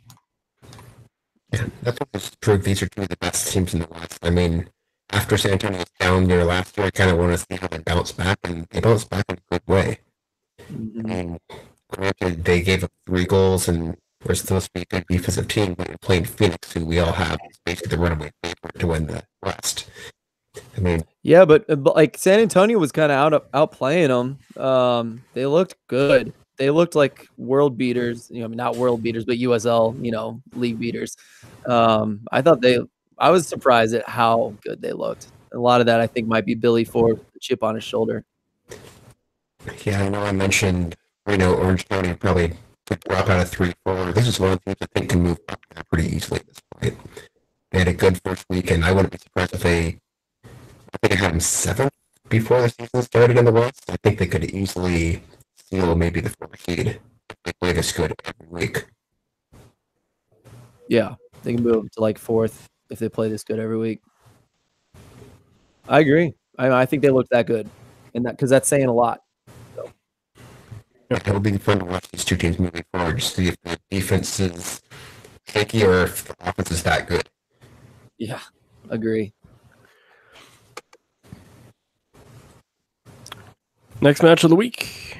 Yeah, that's what proved these are two of the best teams in the West. I mean, after San Antonio was down near last year, I kind of want to see how they bounce back, and they bounced back in a good way. Mm-hmm. I mean, granted, they gave up 3 goals and we're supposed to be a good defensive team, but you're playing Phoenix, who we all have is basically the runaway favorite to win the West. I mean, Yeah, but like San Antonio was kind of outplaying them. They looked good. They looked like world beaters. I mean, not world beaters, but USL, league beaters. I was surprised at how good they looked. A lot of that, I think, might be Billy Ford, the chip on his shoulder. yeah, I know I mentioned, Orange County probably could drop out of 3-4. This is one of the teams I think can move up there pretty easily at this point. They had a good first week, and I wouldn't be surprised if I think I had them 7th before the season started in the West. I think they could easily steal maybe the 4th seed if they play this good every week. Yeah, they can move to like 4th if they play this good every week. I agree. I think they look that good, and because that's saying a lot. So. Yeah, it'll be fun to watch these two teams moving forward, just see if the defense is shaky or if the offense is that good. Yeah, agree. Next match of the week.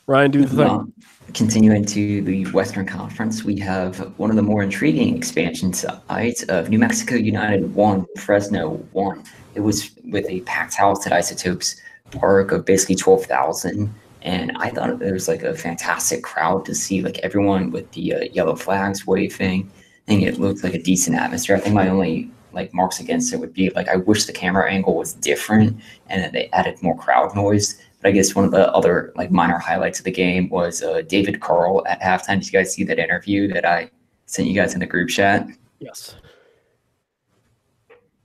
Ryan, do the thing. Continuing to the Western Conference, we have one of the more intriguing expansion sides of New Mexico United 1, Fresno 1. It was with a packed house at Isotopes Park of basically 12,000. And I thought it was like a fantastic crowd to see, like everyone with the yellow flags waving. I think it looked like a decent atmosphere. I think my only marks against it would be I wish the camera angle was different and that they added more crowd noise. But I guess one of the other minor highlights of the game was David Carl at halftime. Did you guys see that interview that I sent you guys in the group chat? Yes.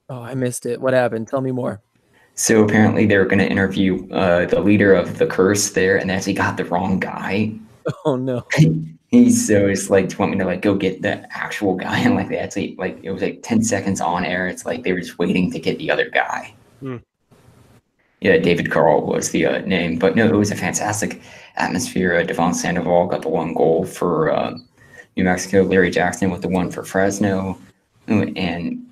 Oh, I missed it. What happened? Tell me more. So apparently they were going to interview the leader of the Curse there, and they actually got the wrong guy. Oh no. It's do you want me to go get the actual guy? And they actually it was 10 seconds on air. It's they were just waiting to get the other guy. Yeah, David Carl was the name, but no, it was a fantastic atmosphere. Devon Sandoval got the 1 goal for New Mexico. Larry Jackson with the 1 for Fresno, and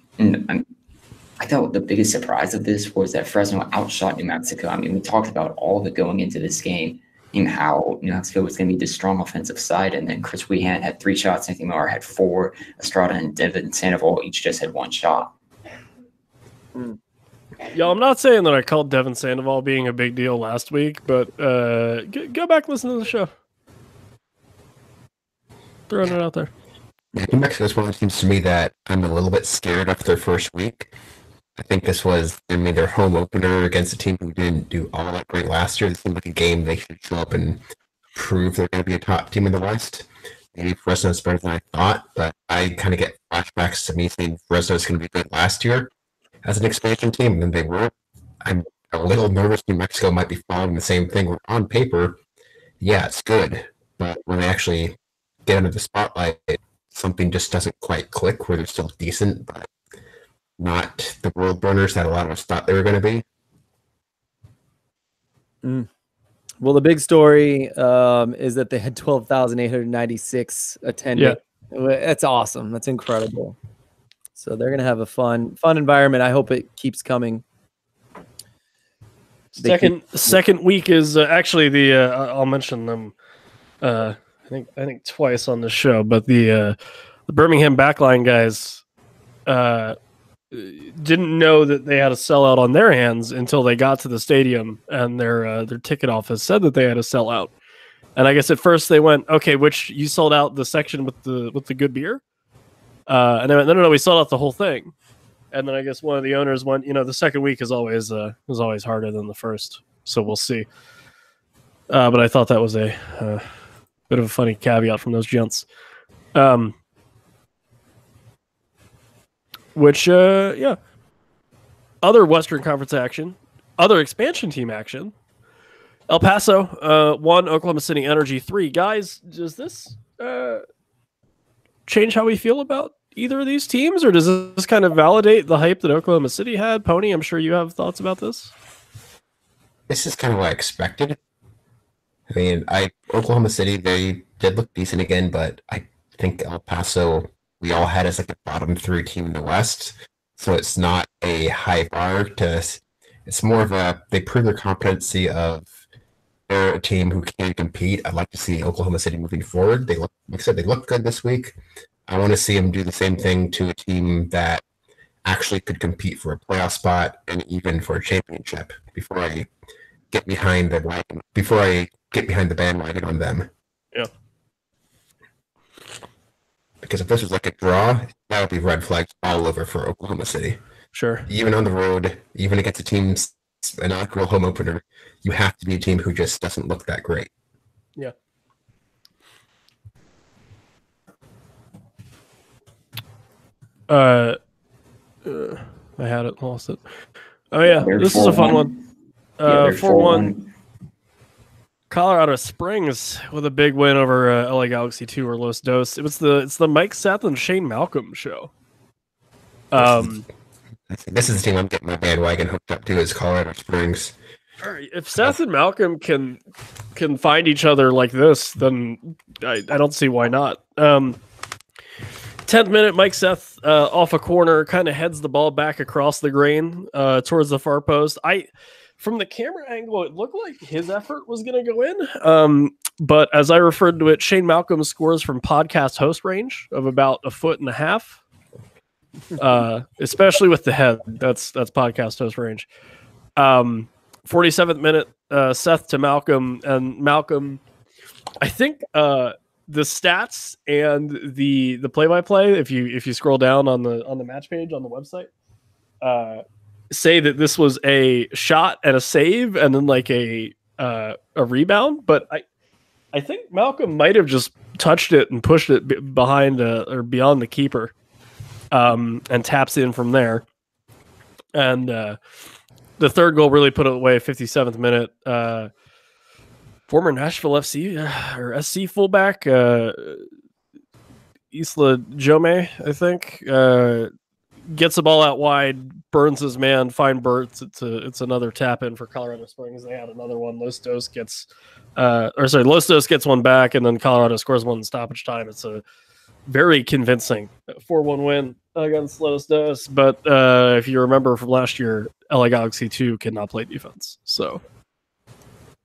I thought the biggest surprise of this was that Fresno outshot New Mexico. I mean, we talked about all of it going into this game, and how New Mexico was going to be the strong offensive side, and then Chris Wehan had 3 shots, Anthony Miller had 4, Estrada and Devin Sandoval each just had 1 shot. Yo, I'm not saying that I called Devin Sandoval being a big deal last week, but go back and listen to the show. Throwing it out there. Yeah, New Mexico is one of the teams to me that I'm a little bit scared after their first week. I think this was, their home opener against a team who didn't do all that great last year. This seemed like a game they should show up and prove they're going to be a top team in the West. Maybe Fresno's better than I thought, but I kind of get flashbacks to me saying Fresno's going to be good last year as an expansion team, and then they were. I'm a little nervous New Mexico might be following the same thing. Where on paper, yeah, it's good, but when they actually get under the spotlight, something just doesn't quite click where they're still decent, but not the world burners that a lot of us thought they were going to be. Well, the big story is that they had 12,896 attending. Yeah. That's awesome. That's incredible. So they're going to have a fun environment. I hope it keeps coming. Second week is actually the I'll mention them I think twice on the show, but the Birmingham backline guys didn't know that they had a sellout on their hands until they got to the stadium, and their ticket office said that they had a sellout. And I guess at first they went, okay, which you sold out the section with the good beer, and they went, no, we sold out the whole thing. And then I guess one of the owners went, the second week is always harder than the first, so we'll see. But I thought that was a bit of a funny caveat from those gents. Other Western Conference action, other expansion team action. El Paso 1, Oklahoma City Energy 3. Guys, does this change how we feel about either of these teams, or does this kind of validate the hype that Oklahoma City had? Pony, I'm sure you have thoughts about this. This is kind of what I expected. I mean, Oklahoma City, they did look decent again, but I think El Paso, we all had as like a bottom 3 team in the West. So it's not a high bar it's more of they prove their competency of they're a team who can compete. I'd like to see Oklahoma City moving forward. They look good this week. I want to see them do the same thing to a team that actually could compete for a playoff spot and even for a championship before I get behind the wagon, before I get behind the bandwagon on them. Yeah. Because if this was like a draw, that would be red flags all over for Oklahoma City. Sure. Even on the road, even against a team's inaugural home opener, you have to be a team who just doesn't look that great. Yeah. I had it, lost it. Oh yeah, They're this is a fun 4-1. one. They're 4-1. Colorado Springs with a big win over LA Galaxy 2 or Los Dos. It's the Mike Seth and Shane Malcolm show. This is the team I'm getting my bandwagon hooked up to is Colorado Springs. All right, if Seth and Malcolm can find each other like this, then I don't see why not. 10th minute, Mike Seth off a corner kind of heads the ball back across the grain towards the far post. From the camera angle, it looked like his effort was going to go in. But as I referred to it, Shane Malcolm scores from podcast host range of about 1.5 feet. Especially with the head. That's podcast host range. 47th minute, Seth to Malcolm, and Malcolm, I think the stats and the play-by-play, if you scroll down on the match page on the website, say that this was a shot and a save and then like a rebound, but I think Malcolm might have just touched it and pushed it behind or beyond the keeper, and taps in from there. And the third goal really put it away. 57th minute. Former Nashville FC or SC fullback Isla Jome, I think, gets the ball out wide, burns his man, fine Burts. It's another tap in for Colorado Springs. They had another one. Los Dos gets one back, and then Colorado scores one in stoppage time. It's a very convincing 4-1 win against Los Dos. But if you remember from last year, LA Galaxy 2 cannot play defense. So,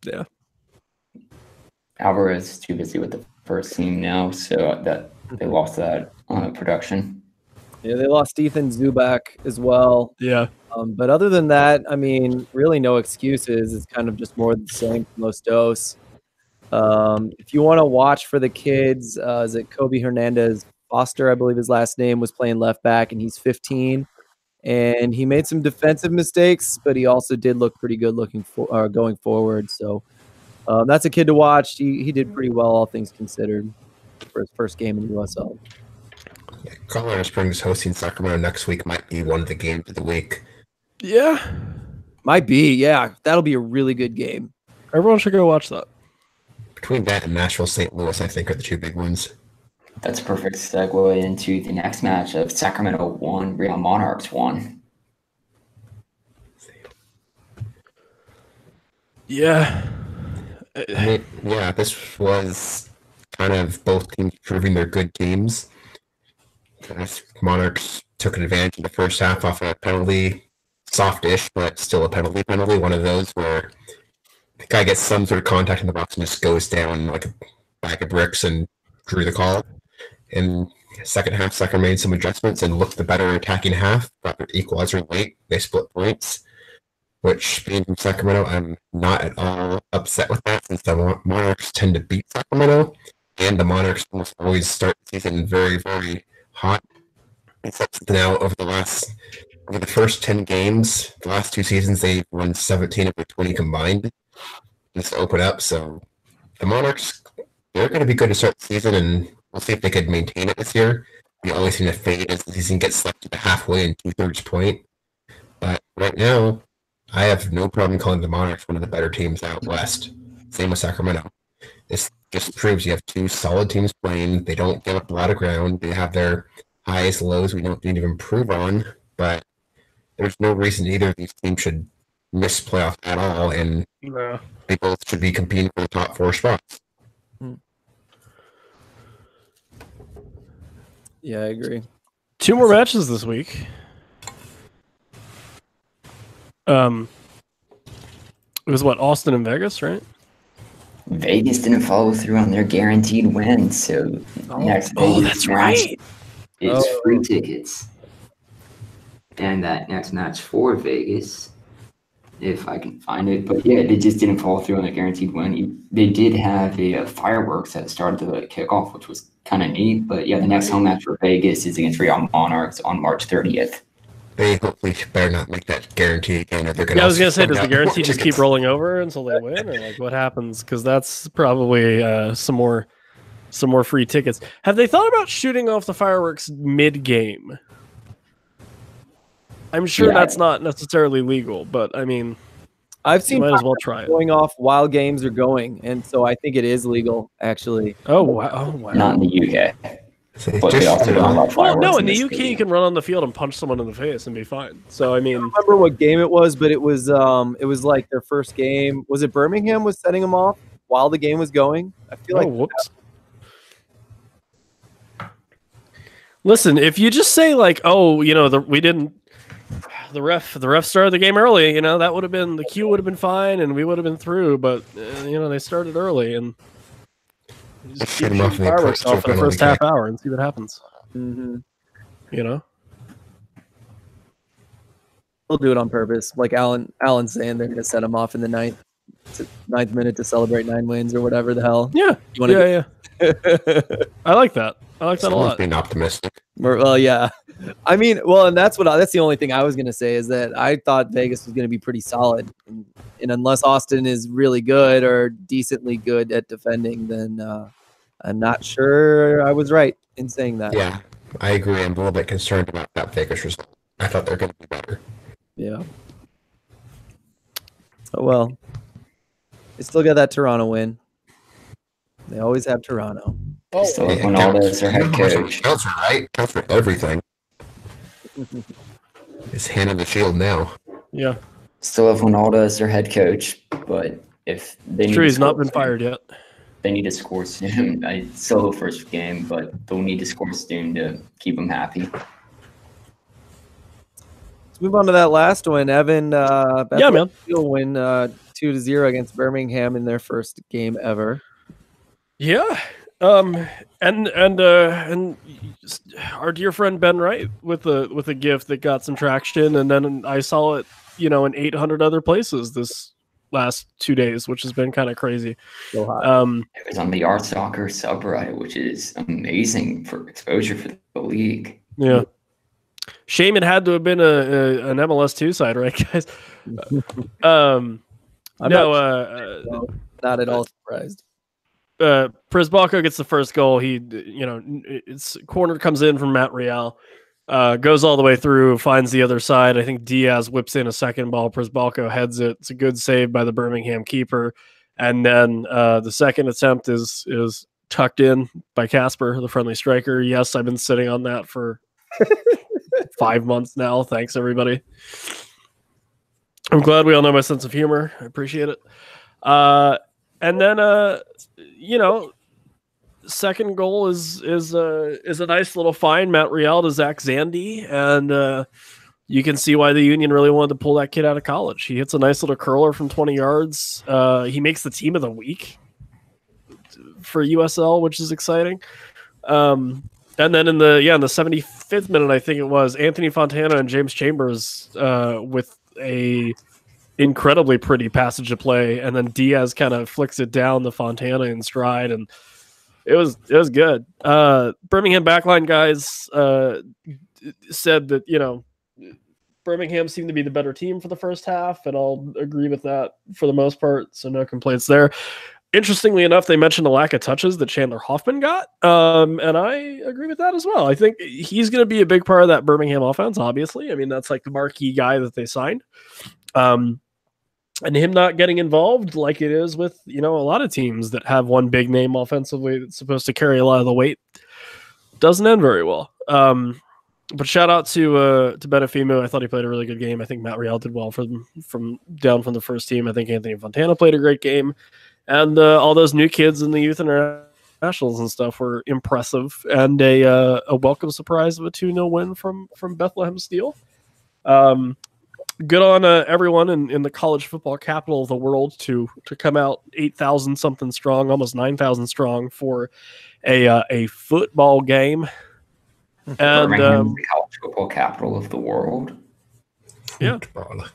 yeah. Alvarez is too busy with the first team now, so that they lost that production. Yeah, they lost Ethan Zubak as well. Yeah. But other than that, I mean, really no excuses. It's kind of just more of the same from Los Dos. If you want to watch for the kids, is it Kobe Hernandez Foster, I believe his last name, was playing left back, and he's 15. And he made some defensive mistakes, but he also did look pretty good going forward. So that's a kid to watch. He did pretty well, all things considered, for his first game in the USL. Yeah, Colorado Springs hosting Sacramento next week might be one of the games of the week. Yeah. Might be, yeah. That'll be a really good game. Everyone should go watch that. Between that and Nashville St. Louis, I think, are the two big ones. That's a perfect segue into the next match of Sacramento 1, Real Monarchs 1. Yeah. I mean, yeah, this was kind of both teams proving they're good teams. Monarchs took advantage in the first half off a penalty, soft-ish, but still a penalty. One of those where the guy gets some sort of contact in the box and just goes down like a bag of bricks and drew the call. In the second half, Sacramento made some adjustments and looked the better attacking half, got their equalizer late. They split points, which, being from Sacramento, I'm not at all upset with that, since the Monarchs tend to beat Sacramento, and the Monarchs almost always start the season very, very hot. Except now, over the first 10 games, the last two seasons, they've won 17 of their 20 combined just to open up. So the Monarchs, they're going to be good to start the season, and we'll see if they could maintain it this year. We always seem to fade as the season gets selected to halfway and 2/3 point. But right now, I have no problem calling the Monarchs one of the better teams out west. Same with Sacramento. This just proves you have two solid teams playing. They don't give up a lot of ground. They have their highs, lows we don't need to improve on, but there's no reason either of these teams should miss playoff at all, and they both should be competing for the top 4 spots. Yeah, I agree. 2 more matches this week. It was Austin and Vegas, right? Vegas didn't follow through on their guaranteed win, so next Vegas that's right. is free tickets. and that next match for Vegas, if I can find it. But yeah, they just didn't follow through on the guaranteed win. They did have a fireworks that started the kickoff, which was kind of neat. But yeah, the next home match for Vegas is against Real Monarchs on March 30th. They hopefully better not make that guarantee again. Or they're gonna Yeah, I was gonna say, send does the out more guarantee just keep tickets. rolling over until they win, or like what happens? Because that's probably some more free tickets. Have they thought about shooting off the fireworks mid-game? I'm sure Yeah. that's not necessarily legal, but I mean, I've you seen might as well try it. going off while games are going, and so I think it is legal actually. Oh wow! Oh, wow. Not in the UK, So but they just, also don't allow Well, fireworks. no, in the this UK you stadium. can run on the field and punch someone in the face and be fine. So I I mean, don't remember what game it was, but it was like their first game. Was it Birmingham was setting them off while the game was going? I feel oh like whoops. Listen, if you just say like, oh, you know, the ref started the game early, you know, that would have been, the queue would have been fine and we would have been through, but you know, they started early and you just Shoot keep 'em off shooting and then fireworks press off for the open on first the half hour and see what happens. mhm. You know, They'll do it on purpose. Like Alan's saying, they're gonna set them off in the ninth minute to celebrate 9 wins or whatever the hell. yeah, You wanna yeah. I like that. I like that a someone's lot. being optimistic. Well, yeah. I mean, well, and that's the only thing I was gonna say is that I thought Vegas was gonna be pretty solid, and unless Austin is really good or decently good at defending, then I'm not sure I was right in saying that. Yeah, I agree. I'm a little bit concerned about that Vegas result. I thought they're going to be better. Yeah. Oh well. They still got that Toronto win. They always have Toronto. Oh, Still have Yeah, Ronaldo as their head coach. Counts for right. Counts for everything. His hand on the shield now. yeah. Still have Ronaldo as their head coach, but if they need Sure, to he's not score been soon, fired yet. they need to score soon. It's still the first game, but they'll need to score soon to keep them happy. Let's move on to that last one. Evan Yeah, man. Steel win 2-0 against Birmingham in their first game ever. Yeah. And our dear friend Ben Wright with a gift that got some traction, and then I saw it, you know, in 800 other places this last 2 days, which has been kind of crazy. So hot. It was on the Art Soccer subreddit, which is amazing for exposure for the league. Yeah. Shame it had to have been an MLS2 side, right, guys? I'm No, not at all surprised. Prisbalco gets the first goal. He, you know, it's corner comes in from Matt Real, goes all the way through, finds the other side. I think Diaz whips in a second ball. Prisbalco heads it. It's a good save by the Birmingham keeper. And then the second attempt is tucked in by Casper, the friendly striker. Yes, I've been sitting on that for 5 months now. Thanks, everybody. I'm glad we all know my sense of humor. I appreciate it. And then, you know, second goal is a nice little find. Matt Real to Zach Zandy, and you can see why the Union really wanted to pull that kid out of college. He hits a nice little curler from 20 yards. He makes the team of the week for USL, which is exciting. And then in the 75th minute, I think it was, Anthony Fontana and James Chambers with a incredibly pretty passage of play, and then Diaz kind of flicks it down the Fontana in stride, and it was good. Birmingham backline guys said that, you know, Birmingham seemed to be the better team for the first half, and I'll agree with that for the most part, so no complaints there. Interestingly enough, they mentioned the lack of touches that Chandler Hoffman got, and I agree with that as well. I think he's going to be a big part of that Birmingham offense, obviously. I mean, that's like the marquee guy that they signed. And him not getting involved like it is with, you know, a lot of teams that have one big name offensively that's supposed to carry a lot of the weight doesn't end very well. But shout out to Benefimo. I thought he played a really good game. I think Matt Real did well from down from the first team. I think Anthony Fontana played a great game. And all those new kids in the youth internationals and stuff were impressive. And a welcome surprise of a 2-0 win from Bethlehem Steel. Good on everyone in the college football capital of the world to come out 8,000 something strong, almost 9,000 strong for a football game. And Birmingham is the college football capital of the world. Yeah. Football.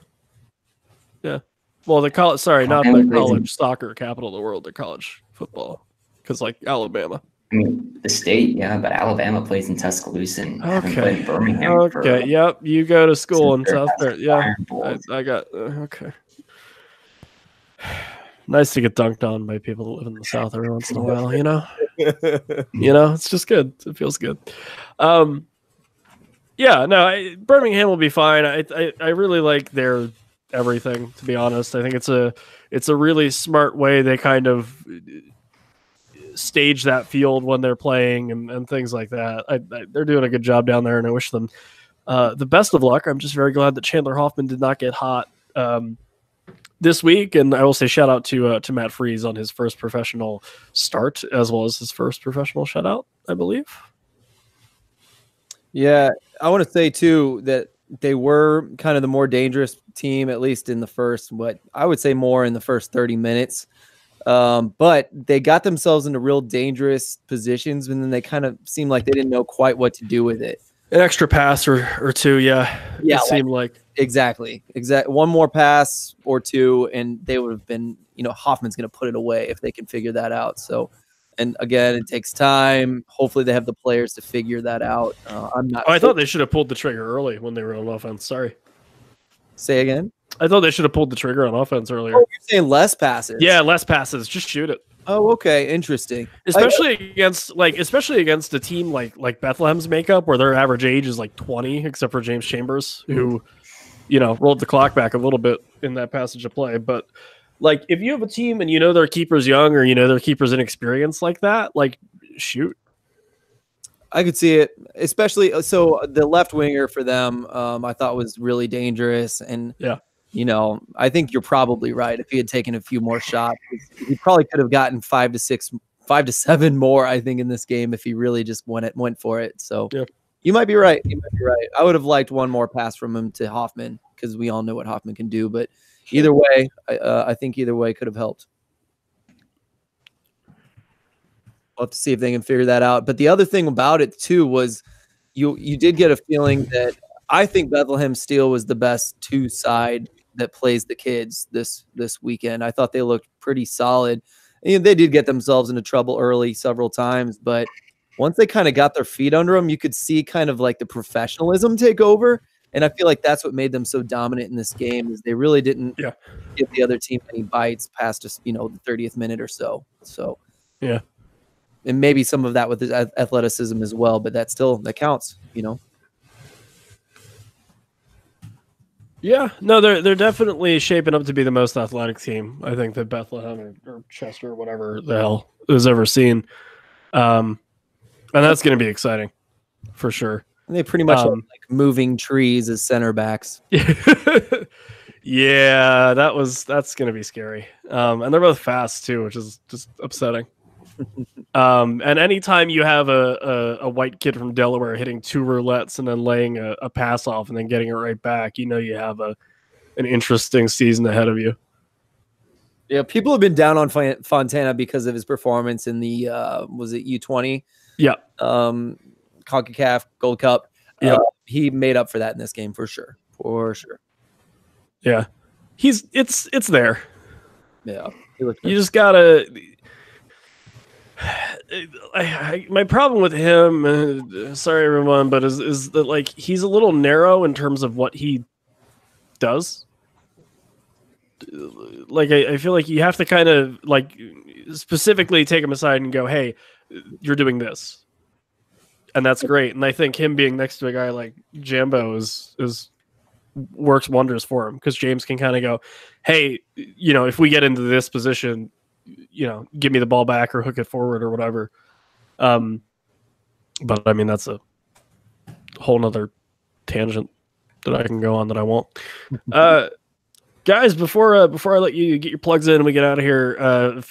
Well, the college, sorry, not the Alabama plays in- college soccer capital of the world, the college football. Because, like, Alabama. I mean, the state, yeah, but Alabama plays in Tuscaloosa and haven't Okay. played in Birmingham for Okay. Yep. You go to school in since their South last Carolina. Yeah. Iron Bowl. I got, okay. Nice to get dunked on by people that live in the South every once in a while, you know? It's just good. It feels good. Yeah, no, Birmingham will be fine. I really like their everything, to be honest. I think it's a really smart way they kind of stage that field when they're playing and things like that. They're doing a good job down there, and I wish them the best of luck. I'm just very glad that Chandler Hoffman did not get hot this week, and I will say shout out to Matt Freese on his first professional start as well as his first professional shutout, I believe. Yeah, I want to say too that they were kind of the more dangerous team, at least in the first, what I would say more in the first 30 minutes. But they got themselves into real dangerous positions, and then they kind of seemed like they didn't know quite what to do with it. An extra pass or two, yeah. Yeah, It seemed like Exactly. One more pass or two, and they would have been, Hoffman's going to put it away if they can figure that out. So, and again, it takes time. Hopefully they have the players to figure that out. I'm not. I thought they should have pulled the trigger early when they were on offense. Sorry. Say again? I thought they should have pulled the trigger on offense earlier. Oh, you're saying less passes? Yeah, less passes. Just shoot it. Oh, okay. Interesting. Especially against a team like Bethlehem's makeup, where their average age is like 20, except for James Chambers, who, rolled the clock back a little bit in that passage of play. But like, if you have a team and their keeper's young or their keeper's inexperienced like that, like, shoot. I could see it, especially so the left winger for them. I thought was really dangerous, and I think you're probably right. If he had taken a few more shots, he probably could have gotten 5 to 7 more. I think in this game, if he really just went for it. So you might be right. I would have liked one more pass from him to Hoffman because we all know what Hoffman can do. But either way, I think either way could have helped. We'll have to see if they can figure that out. But the other thing about it too was you did get a feeling that I think Bethlehem Steel was the best two side that plays the kids this weekend. I thought they looked pretty solid. And they did get themselves into trouble early several times, but once they kind of got their feet under them, you could see kind of like the professionalism take over. And I feel like that's what made them so dominant in this game is they really didn't give the other team any bites past just, the 30th minute or so. So, yeah. And maybe some of that with his athleticism as well, but that counts, Yeah, no, they're definitely shaping up to be the most athletic team I think that Bethlehem or Chester or whatever the hell has ever seen, and that's going to be exciting for sure. And they pretty much look like moving trees as center backs. Yeah, that's going to be scary, and they're both fast too, which is just upsetting. And anytime you have a white kid from Delaware hitting 2 roulettes and then laying a pass off and then getting it right back, you have an interesting season ahead of you. Yeah, people have been down on Fontana because of his performance in the was it U20? Yeah. CONCACAF Gold Cup. Yeah. He made up for that in this game for sure. For sure. Yeah. It's there. Yeah. You just gotta. My problem with him, sorry everyone, but is that like he's a little narrow in terms of what he does. Like I feel like you have to kind of like specifically take him aside and go, "Hey, you're doing this," and that's great. And I think him being next to a guy like Jambo is works wonders for him because James can kind of go, "Hey, if we get into this position, give me the ball back or hook it forward or whatever." But I mean, that's a whole nother tangent that I can go on that I won't. Guys, before I let you get your plugs in and we get out of here,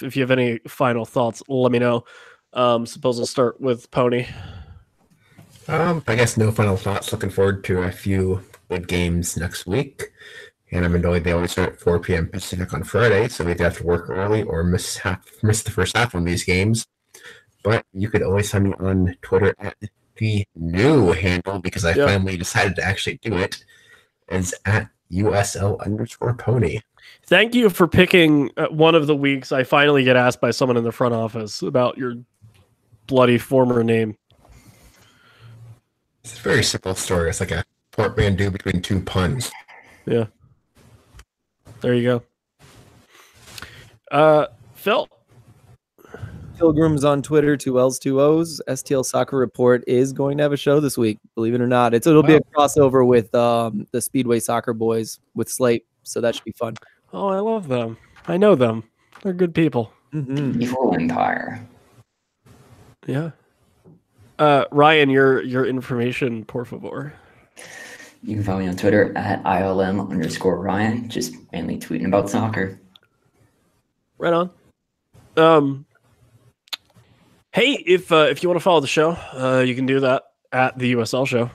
if you have any final thoughts, let me know. Suppose I'll start with Pony. I guess no final thoughts. Looking forward to a few good games next week. And I'm annoyed they always start at 4 p.m. Pacific on Friday, so we either have to work early or miss the first half on these games. But you could always find me on Twitter at the new handle because I finally decided to actually do it. It's at USL_Pony. Thank you for picking one of the weeks I finally get asked by someone in the front office about your bloody former name. It's a very simple story. It's like a portmanteau between two puns. Yeah. There you go. Phil. Pilgrims on Twitter, 2 L's, 2 O's. STL Soccer Report is going to have a show this week, believe it or not. It'll be a crossover with the Speedway Soccer Boys with Slate, so that should be fun. Oh, I love them. I know them. They're good people. Mm-hmm. Evil Empire. Yeah. Ryan, your information, por favor. You can follow me on Twitter at ILM_Ryan, just mainly tweeting about soccer. Right on. Hey, if you want to follow the show, you can do that at the USL Show,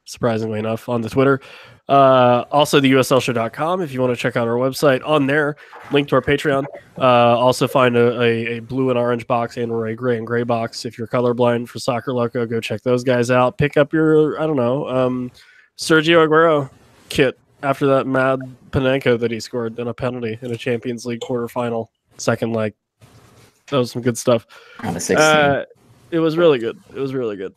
surprisingly enough, on the Twitter. Also, the USLshow.com if you want to check out our website. On there, link to our Patreon. Also find a blue and orange box and or a gray and gray box. If you're colorblind for Soccer Loco, go check those guys out. Pick up your, Sergio Aguero kit after that mad Panenka that he scored in a penalty in a Champions League quarterfinal, second leg. That was some good stuff. On the 16th. It was really good. It was really good.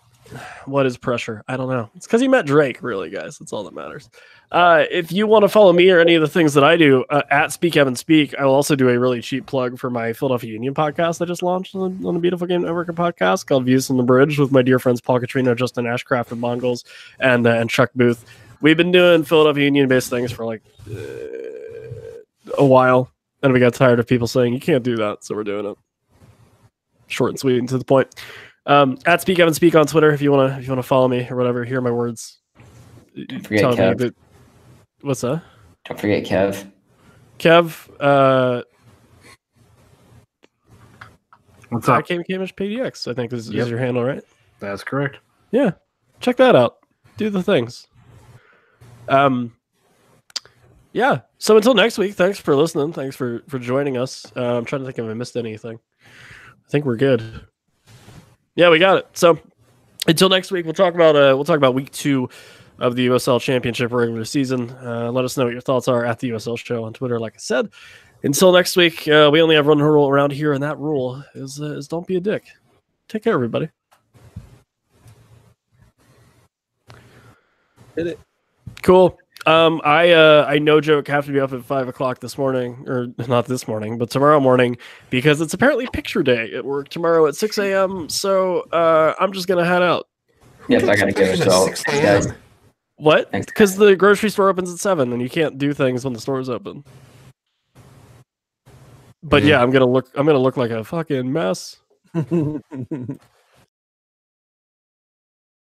What is pressure? I don't know. It's because he met Drake, really, guys. That's all that matters. If you want to follow me or any of the things that I do, at Speak Evan Speak, I will also do a really cheap plug for my Philadelphia Union podcast I just launched on the Beautiful Game Network podcast called Views from the Bridge with my dear friends Paul Catrino, Justin Ashcraft of Mongols, and Chuck Booth. We've been doing Philadelphia Union-based things for like a while, and we got tired of people saying, you can't do that, so we're doing it. Short and sweet and to the point. At Speak Evan Speak on Twitter if you wanna follow me or whatever, hear my words. Don't forget Kev. What's that? Don't forget Kev. Kev, What's up? PDX, I think is your handle, right? That's correct. Yeah. Check that out. Do the things. Yeah. So until next week, thanks for listening. Thanks for joining us. I'm trying to think if I missed anything. I think we're good. Yeah, we got it. So until next week, we'll talk about week 2 of the USL Championship regular season. Let us know what your thoughts are at the USL Show on Twitter. Like I said, until next week, we only have one rule around here, and that rule is don't be a dick. Take care, everybody. Hit it. Cool. I no joke have to be up at 5 o'clock this morning, or not this morning, but tomorrow morning, because it's apparently picture day at work tomorrow at 6 a.m. So I'm just gonna head out. Yep, I gotta go as well. Guys, What? Thanks. Because the grocery store opens at 7, and you can't do things when the store's open. But yeah, I'm gonna look like a fucking mess.